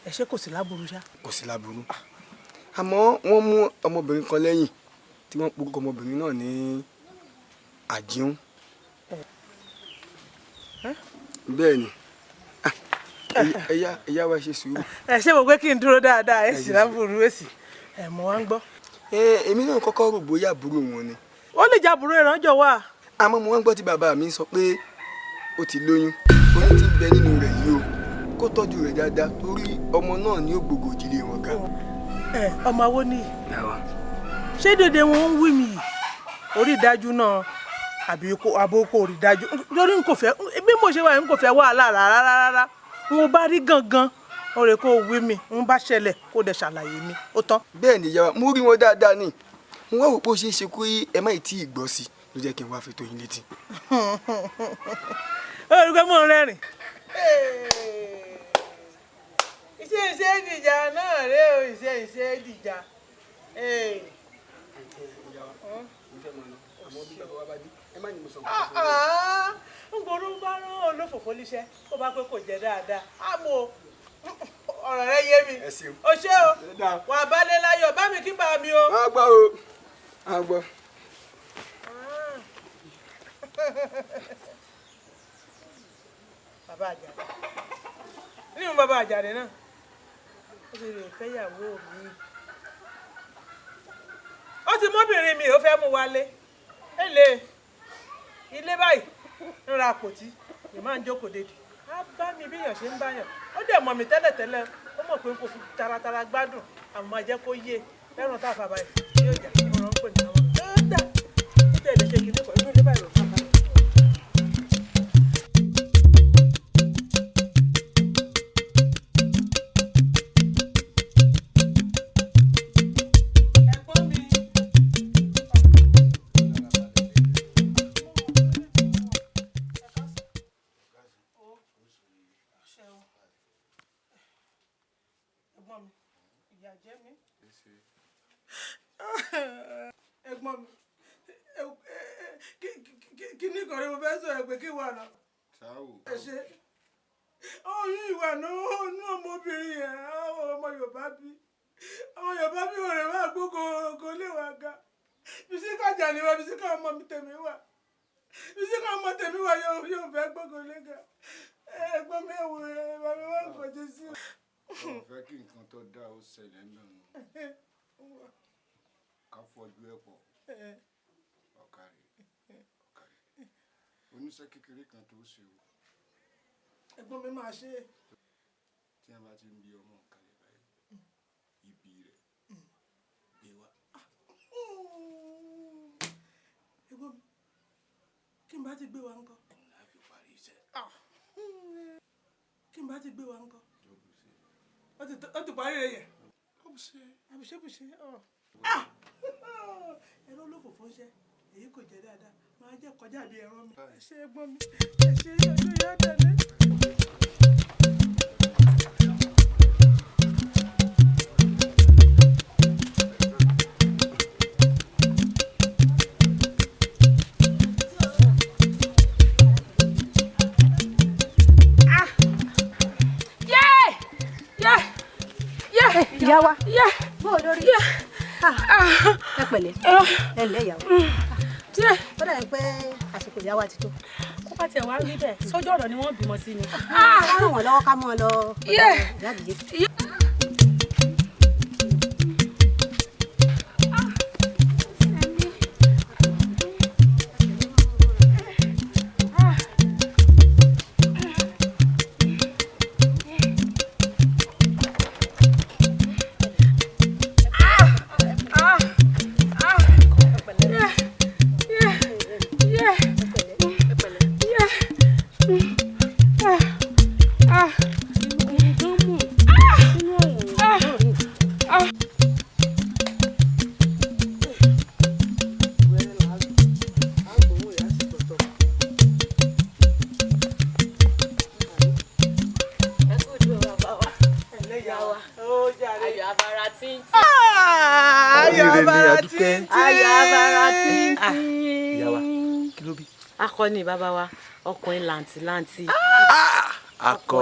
ẹ ṣé kò sí láburú ṣá. kò sí láburú àmọ́ wọ́n mú ọmọbìnrin kan lẹ́yìn tí wọ́n porúkọ ọmọbìnrin náà ní àjíún. bẹ́ẹ̀ ni ẹ̀yà wa ṣe sùúrù. ẹ ṣé mo pé kí n dúró dáadáa ẹ sì láburú èsì ẹ mọ wá ń gbọ́. èmi náà kọ́kọ́ rò bóyá àbúrò wọn ni. ó lè jẹ́ àbúrò ìrànjọ́ wà. àmọ́ mo wá ń gbọ́ tí bàbá mi sọ pé ó ti lóyún oyún ti ń bẹ nínú rẹ̀ yìí o kó tọ́jú rẹ̀ dáadáa torí ọmọ náà ni ó gbogbo ìdílé wọn ká. ọmọ awó ni ṣé dédé wọn ń wí mi orí ìdájú náà àbí àbókò orí ìdájú lórí n kò fẹ́ bí mo ṣe wà n kò fẹ́ wàhálà rárá wọn bá rí gangan ọ̀rẹ́ kó wí mi n bá ṣẹlẹ̀ kó dẹ̀ ṣàlàyé mi ó tán. bẹ́ẹ̀ ni ìyá wa mo rí wọn dáadáa ni mo wá wò pé ó ṣeé ṣe kó ẹ má tí ì gbọ́ sí ló jẹ́ kí n wá fi tó yín létí. olùkọ́ mọ̀ ń rẹ́rìn. iṣẹ́ ìdìjà náà rèé o iṣẹ́ ìdìjà. n gbọ́dọ̀ bá rán olófòfó níṣẹ́ tó bá pé kò jẹ́ dáadáa àmọ́ ọ̀rọ̀ rẹ yé mi o ṣé o wà á balẹ̀ láyọ̀ bá mi kí bá mi o. a gbọ́ o a gbọ́. bàbá àjàdé nínú bàbá àjàdé náà ó ti lè fẹ́yàwó mi ó ti mọ́bìnrin mi ó fẹ́ mú wálé èlé ilé báyìí ń ra àpótí lè máa ń jókòó dédì á bá mi bí èèyàn ṣe ń báyàn ó dẹ̀ mọ̀ mí tẹ́lẹ̀tẹ́lẹ̀ ó mọ̀ pé kò fi taratara gbádùn àmọ́ máa jẹ́ kó yé lẹ́rùn tá a fà báyìí yóò jà kí wọ́n ń pè ní àwọn ọ̀dà ó tẹ̀lé ṣe kìíní kan inú ilé báyìí ló fà báyìí. Ẹ̀gbọ́n mi kíní kan ni mo fẹ́ sọ ẹ̀ pé kí wà náà. ẹ ṣe oyún ìwà náà nú ọmọbìnrin yẹn ọmọ Yorùbá bí ọ̀rẹ́ wa gbogbo kò lè wà ga bísí kájà ni wa bísí ká ọmọ mi tèmi wà bísí ká ọmọ tèmi wà yóò fẹ́ gbogbo lè ga ẹ̀gbọ́n mi ẹ̀wò ẹ̀ bàbá wa kò jẹ́ sí. mo fẹ́ kí nǹkan tó dáa ó ṣẹlẹ̀ mẹ́rin ká fọjú ẹ̀ pọ̀ ọ̀kàrí oníṣẹ́ kékeré kan tó ṣe o. ẹ̀gbọ́n mi máa ṣe é. tí wọ́n bá ti ń bí ọmọ kalẹ̀ báyìí ibi rẹ̀ gbé wá. ẹ̀gbọ́n mi kí n bá ti gbé wa ńkọ́. láti parí iṣẹ́. kí n bá ti gbé wa ńkọ́. ó ti parí rẹ̀ yẹn. àbùṣebùṣe ẹ̀rọ ló fòfò ṣe èyí kò jẹ́ dáadáa máa jẹ́ kọjá bí ẹ̀rọ mi. ẹ ṣe ẹ̀gbọ́n mi ẹ ṣe ọjọ́ ìyá tẹ̀lé. ìyá wa bó o lórí ẹ pẹ̀lẹ́ ẹ ǹlẹ́ ìyàwó ó dà ní pé àsìkò ìyá wa ti tó. kó bá tiẹ̀ wá rí bẹ́ẹ̀ sójú ọ̀dọ̀ ni wọ́n bímọ sí ni. ká ràn wọ́n lọ́wọ́ ká mọ́ ọ lọ ìyá àdìyẹ. akọni bàbá wa ọkùnrin làǹtìlanti akọ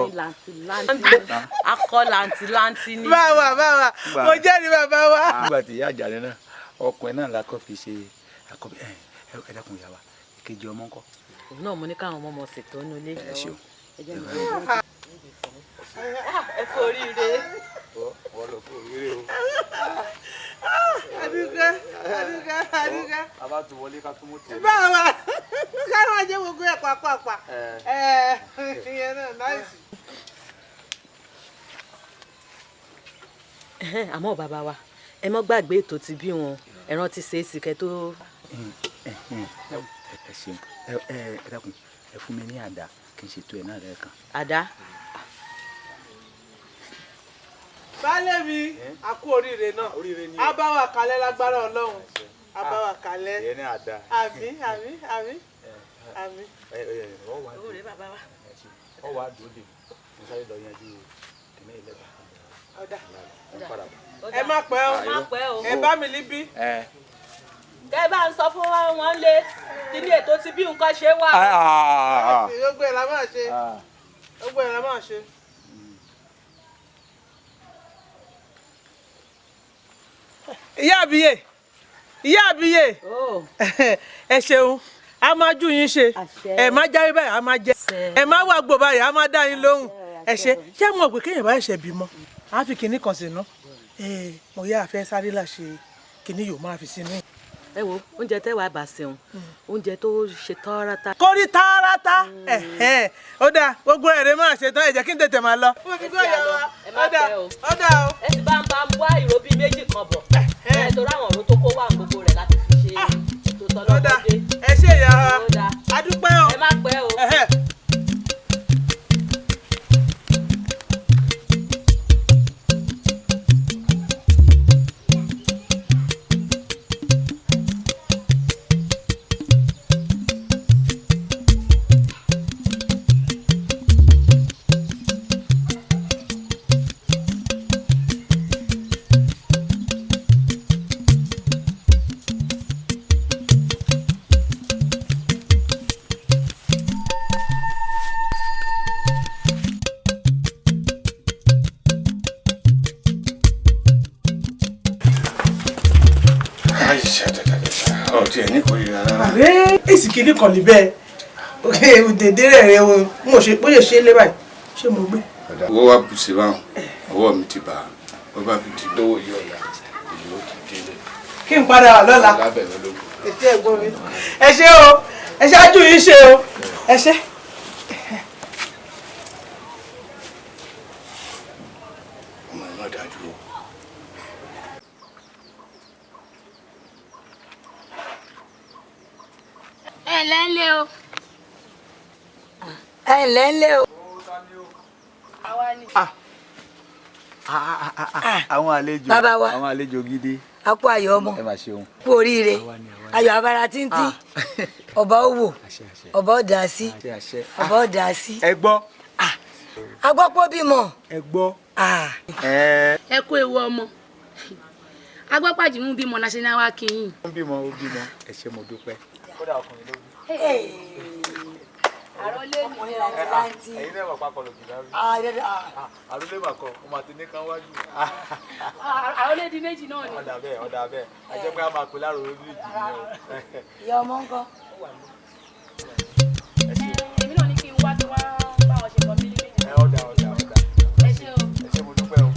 akọ làǹtìlanti ni. báwa mo jẹ́rìí bàbá wa. nígbà tí ìyá àjàre náà ọkùnrin náà la kọ́ fi ṣe àkọ́bí ẹ dákun ìyá wa ìkejì ọmọ ńkọ́. òun náà mo ní káwọn ọmọ ọmọ ṣètò inú ilé. ẹ ṣeun. ẹ kú oríire. wọ́n lọ kú oríire o. Adúgẹ́. a bá tún wọlé ká tún mú tèmi. báwa káwọn ajé gbogbo ẹ̀ pàápàá ìyẹn náà náìsì. àmọ́ bàbá wa ẹ mọ́ gbàgbé ètò tí bí wọn ẹran ti ṣe é sì kẹ́ tó. ẹ ṣeun ẹ dákun ẹ fún mi ní àdá kí n ṣètò ẹ náà lẹ́ẹ̀kan. àdá. baálé mi a kú oríire náà a bá wa kalẹ̀ lágbára Ọlọ́run a bá wa kalẹ̀ àmín. owó rẹ bàbá wa. ọ wà á dùn dè mo sáré lọ yanjú kìnìún ìlẹ́gbà. ẹ má pẹ́ o ẹ bá mi líbí. kẹ́ bá ń sọ fún wọn lé kíní ètò tí bí nǹkan ṣe wà. gbogbo ẹ̀ la máa ṣe. ìyá àbíyè ẹ ṣeun a máa jú yín ṣe ẹ má jáwé báyìí a máa jẹ ẹ má wá gbò báyìí a máa dá yín lóhùn ẹ ṣe ṣé mo gbé kéèyàn bá ṣe bímọ a fi kinní kan sínú mo yá àfẹ sáré là ṣe kinní yóò máa fi sínú ẹ wo oúnjẹ tẹ́wàá bá ṣeun oúnjẹ tó ṣe tààràtà. kórí tààràtà ó dáa gbogbo ẹ̀rẹ́ máa ṣe tán ẹ jẹ́ kí n tètè máa lọ. ẹ má pẹ́ o ẹ sì bá ń wá ìró bíi méjì kan bọ̀ ẹ torí àwọn ọ̀rọ̀ tó kó wà gbogbo rẹ̀ láti fi ṣe ètò tọ́lọ́mọdé. ẹ ṣe ìyá wa adúpẹ́ o. ẹ má pẹ́ o. èsì kìíní kan lè bẹ́ẹ̀ dèdè rẹ̀ o mo ṣe bóyá ṣe é lé báyìí ṣé mo gbé. owó wa bù sí báwọn ọwọ́ mi ti bá a wọ́n bá fi ti lówó yọ ọ̀la ìlú ti délé. kí n padà wà lọ́la ètò ẹ̀gbọ́n mi ẹ ṣé o ẹ ṣáájú yìí ṣe o ẹ ṣé. ọmọ ẹ̀ náà dájú o. ẹ ǹlẹ́ ńlẹ́ o. ẹ ǹlẹ́ ńlẹ́ o. àwọn àlejò bàbá wa àwọn àlejò gidi. a kú ayọ̀ ọmọ ẹ máa ṣeun. kú oríire ayọ̀ abara tíntín ọba owó ọba ọdà sí ọba ọdà sí. ẹ gbọ́. a gbọ́ pé ó bímọ. ẹ gbọ́. ẹ kú ewu ọmọ agbápàjì mú bímọ la ṣe ní wá kí yín. ó bímọ ẹ ṣé mo dúpẹ́. kódà ọkùnrin ló bí. àròlé ọkùnrin láti láti. ẹ̀yin náà wà pápọ̀ lòdì lárí. àròlé mà kọ ọmọ àti ní kan wájú. àròlé di méjì náà ni. ọ̀dà bẹ́ẹ̀ a jẹ́ pé a máa pè láàrọ̀ orí ìjì nìyẹn o. ìyá ọmọ ń kọ́. èmi náà ní kí n wá kí wọ́n bá wọn ṣe kàn mí ní méjì. ọ̀dà ẹ ṣé o. ẹ ṣé mo dúpẹ́ o.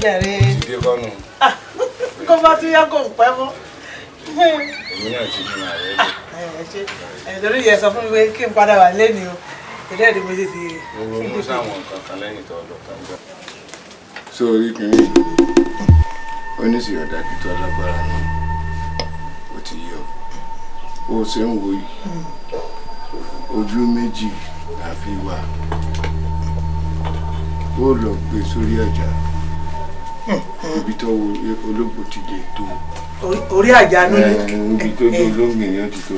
jàre. ìdí kọ́nù. kó bá tún yá kó ń pẹ́ mọ́. èmi náà ti ní ààrẹ rẹ. torí yẹ sọ fún mi pé kí n padà wà lẹ́nu o ìdí ẹ̀dín méjì ti. mo ronú sáwọn nǹkan kan lẹ́yìn tó ọ̀dọ̀ kan gbà. sórí kìíní oníṣìyàn dájú tó lágbára náà ó ti yọ ó ṣe ń wo yìí ojú méjì la fi wà ó lọ gbé sórí ọjà ibi tó olóògbé ti lè tó orí àjà nílé ibi tó dé olóògbé yẹn ti tó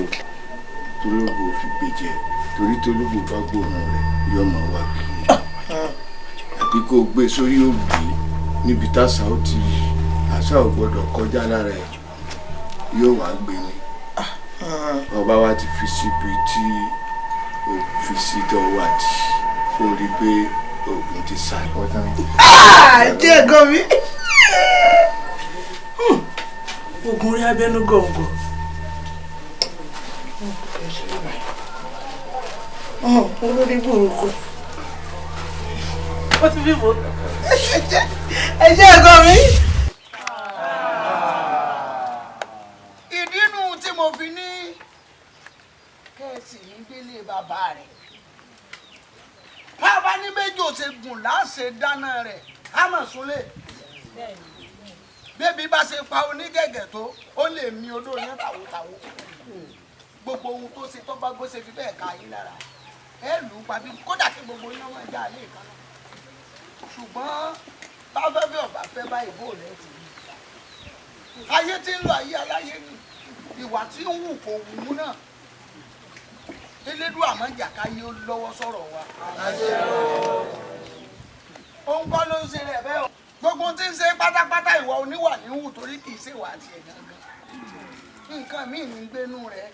tólógbò fi gbèjẹ torí tólógbò bá gbóòórùn rẹ yóò máa wá kiri àbí kó gbé sórí òbí níbi táṣà ó ti àṣà ò gbọ́dọ̀ kọjá lára ẹ yóò wá gbé ni ọba wa ti fi síbi tí ó fi sí dọwọ àti kó rí pé oògùn ti sá jẹ́ ẹ̀gọ́ mi oògùn orí abẹ́nú gọ̀ǹgọ̀ olórí burúkú ó ti bímọ ẹ jẹ́ ẹ̀gọ́ mi. ìdí nu tí mo fi ní kẹ́ẹ̀sì ní délé bàbá rẹ̀ bàbá ní méjì ò ṣe gùn láṣẹ dáná rẹ̀ á mọ̀ súnlẹ̀ bébí bá ṣe pa onígẹ̀gẹ̀ tó ó lè mi odó ní tàwótàwó gbogbo ohun tó ṣe tó bá gbó ṣe fi bẹ́ẹ̀ ka yín lára ẹ lù ú pa bí kódà kí gbogbo iná máa já lé ìkànnà ṣùgbọ́n táfẹ́fẹ́ ọ̀bà fẹ́ bá ìbò rẹ̀ ti rí ayé tí ń lọ ayé aláyé ni ìwà tí ń wù kò wù ú náà elédùn àmọ́jà káyé ó lọ́wọ́ sọ̀rọ̀ wa. òun kọ́ ló ń ṣe rẹ̀ bẹ́ẹ̀ o gbogbo tí ń ṣe pátápátá ìwà oníwà ní wù torí kì í ṣèwà àti ẹ̀ gangan nǹkan míì ní gbénú rẹ̀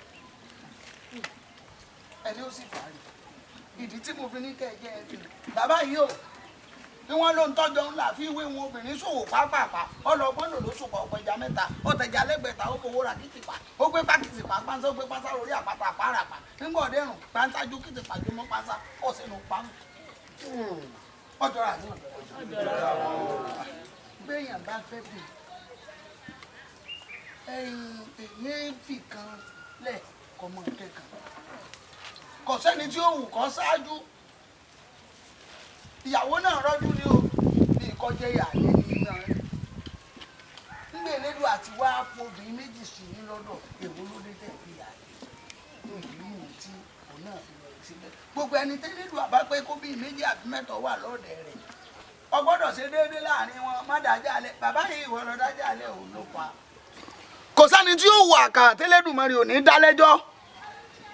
ẹni ó sì fàárì ìdí tí mo fi ní kẹ̀kẹ́ ẹ̀ bàbá yìí o bí wọ́n ló ń tọ́jọ́ ńlá fi wé wọn obìnrin ṣòwò pápápá ọlọ́gbọ́n lò ló ṣùpọ̀ ọ̀pẹja mẹ́ta ọ̀tẹ̀jà lẹ́gbẹ̀ta ó fowó ra kìtìpá ó gbé pákìtìpá pánsá ó gbé pánsá lórí àpáta àpárapà nígbà ọ̀dẹ́rùn pánsájú kìtìpá jó mọ́ pánsá ó sínú pánù ọjọ́ra ní béèyàn bá fẹ́ bì èyí fi kan lẹ̀ kọ́mọ kẹ́kàn kò sẹ́ni tí ó wù kọ́ ṣáájú ìyàwó náà rọ́jú ni o bí ìkọjẹ́ ìyàlẹ́ ní náà ńgbèlédò àti wá obìnrin méjì sí ní lọ́dọ̀ èwo ló dé tẹ̀lé ìyàlẹ́ tó ìlú ìwò tí òun náà fi lọ síbẹ̀ gbogbo ẹni tẹ́lẹ̀dò àbá pé kó bí méjì àbí mẹ́tọ̀ wà lọ́dẹ̀ rẹ̀ ó gbọ́dọ̀ ṣe déédéé láàrin wọn má dájà alẹ́ bàbá yìí ìwọ lọ dájà alẹ́ òun ló pa. kò sẹ́ni tí yóò wọ àkà tẹ́lẹ̀dùmarè ò ní dá lẹ́jọ́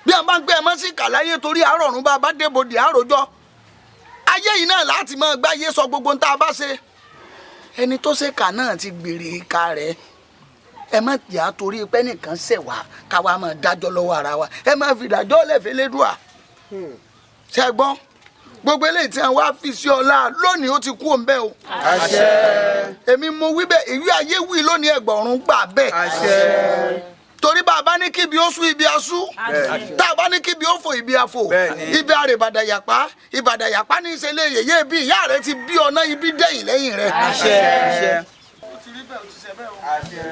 bí a máa ń gbé ẹ mọ́ sí kàláyé torí àárọ̀rùn bá bá débòdì àròjọ ayé yìí náà láti máa gbáyé sọ gbogbo ń tá a bá ṣe ẹni tó ṣe kà náà ti gbèrè ìka rẹ̀ ẹ má jà torí pé nìkan ṣẹ̀ wá káwa máa dájọ́ lọ́wọ́ ara wa ẹ má fi dájọ́ lẹ́fẹ̀ẹ́ lédùá ṣe gbọ́ gbogbo eléyìí tí wọn fi sí ọlá lónìí ó ti kú òun bẹ́ẹ̀ o. àṣẹ. èmi mo wí bẹ́ẹ̀ ìwé ayé wí lónìí ẹgbọ̀rún gbà bẹ́ẹ̀. àṣẹ. torí bá a bá ní kíbi ó sú ibi a sú tá a bá ní kíbi ó fò ibi a fò ibi àrè ìbàdàn yàpá ní ìṣẹ̀lẹ̀ yèyé bí ìyá rẹ ti bí ọ̀nà ibi dẹ́yìn lẹ́yìn rẹ. àṣẹ. àṣẹ. ó ti rí bẹ́ẹ̀ ó ti ṣe bẹ́ẹ̀ o. àṣẹ.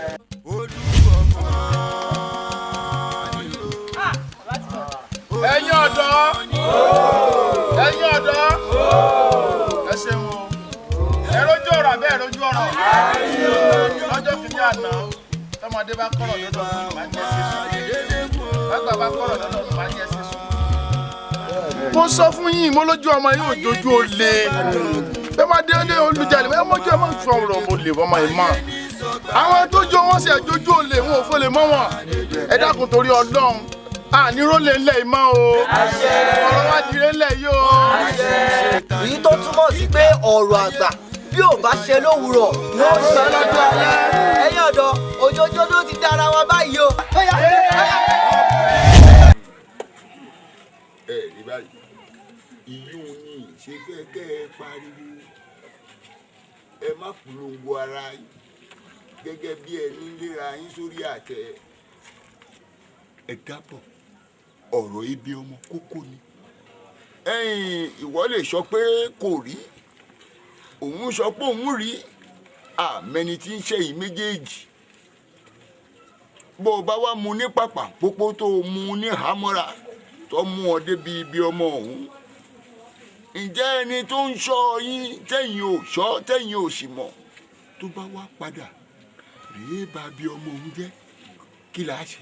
ẹ̀yin ọ̀dọ́ ẹ̀yin ọ̀dọ́ ẹ ṣeun o ẹ rojú ọ̀rọ̀ àbẹ́ ẹ rojú ọ̀rọ̀ lọ́jọ́ kìíní àná tọmọdé bá kọ̀rọ̀ lọ́dọ̀ ọ̀dọ̀ máa ń yẹ ṣe sùn bàgbà bá kọ̀rọ̀ lọ́dọ̀ ọ̀dọ̀ máa ń yẹ ṣe sùn. mo sọ fún yín mo lójú ọmọ yìí ò dojú olè bẹ́ẹ̀ máa dé olùjalè bẹ́ẹ̀ mọ́jú ẹ máa ń sọ ọ̀rọ̀ olè ọmọ yìí mọ́ àwọn tó jó wọn sì ẹ̀jọ́jú olè wọn ò fọ́ lè mọ́ wọn ẹ dákun torí Ọlọ́run ànírólè ńlẹ̀ ìmọ̀ o ọ̀rọ̀ wá dire ńlẹ̀ yìí o. èyí tó túmọ̀ sí pé ọ̀rọ̀ àgbà bí ò bá ṣe lówùúrọ̀ ló ń ṣe lọ́jọ́ alẹ́ ẹ̀yin ọ̀dọ́ ojoojó ló ti dára wa báyìí o. ẹ rí báyìí ìlú yìí ṣe fẹ́ kẹ́ ẹ pariwo ẹ má polongo ara yín gẹ́gẹ́ bí ẹni léra yín sórí àtẹ ẹ dábọ̀ ọ̀rọ̀ ibi ọmọ kókó ni ìwọ lè sọ pé kò rí òun sọ pé òun rí àmẹni tí ń ṣe yìí méjèèjì bó o bá wá mu ní pàpà pópó tó o mu ní hámọ́ra tó mú ọ débi ibi ọmọ ọ̀hún ǹjẹ́ ẹni tó ń ṣọ́ yín tẹ̀yin ò ṣọ́ tẹ̀yin ò sì mọ̀ tó bá wá padà rèé bá bí ọmọ òun jẹ́ kí là á ṣe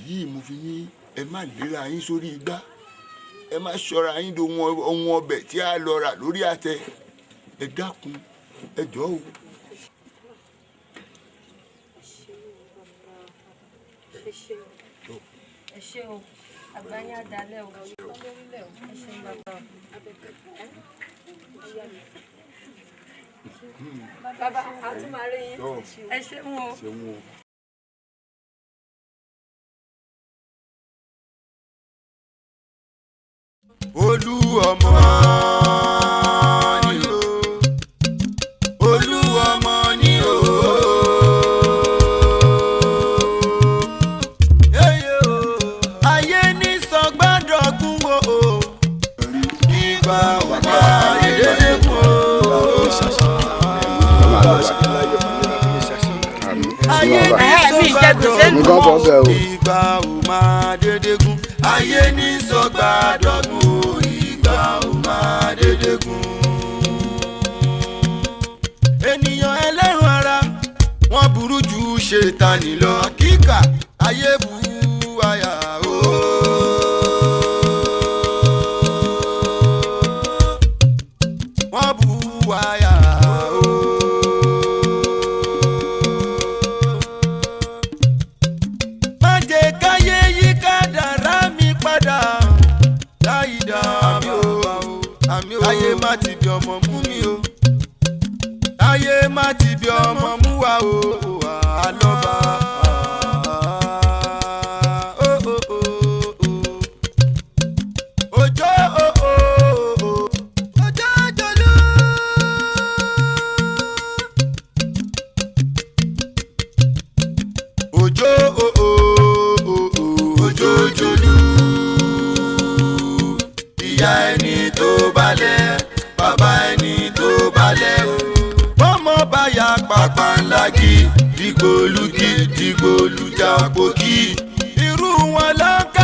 yìí mo fi ní ẹ má léra yín sórí igbá ẹ má ṣọ́ra yín do ohun ọbẹ̀ tí a lọ rà lórí àtẹ ẹ dákun ẹ jọ̀ọ́ o. ẹ ṣé o àgbáyé àdálẹ́ o lórílẹ̀ o ẹ ṣé bàbá o. bàbá a tún máa rí yín ẹ ṣé wọn o. olú ọmọ ni o olú ọmọ ni o ayé ní sọgbàdọ̀gún wo ìgbà wàgbà dédé kú ayé ní sọgbàdọ̀gún wo ìgbà ò máa dédé kú ayé ní sọgbàdọ̀gún ìgbà ò máa dédé gùn. ènìyàn ẹlẹ́rùn ara wọ́n burú ju ṣètánì lọ kíkà ayé bu àyà o. wọ́n bu àyà o. má jẹ́ káyé yí kádàrá mi padà láyìdá mi o ayé má ti bí ọmọ mú mi o ayé má ti bí ọmọ mú wa o àlọ́ba panlagi dìgbòlugi dìgbòlujà pòkì irú wọn lọ́kàn.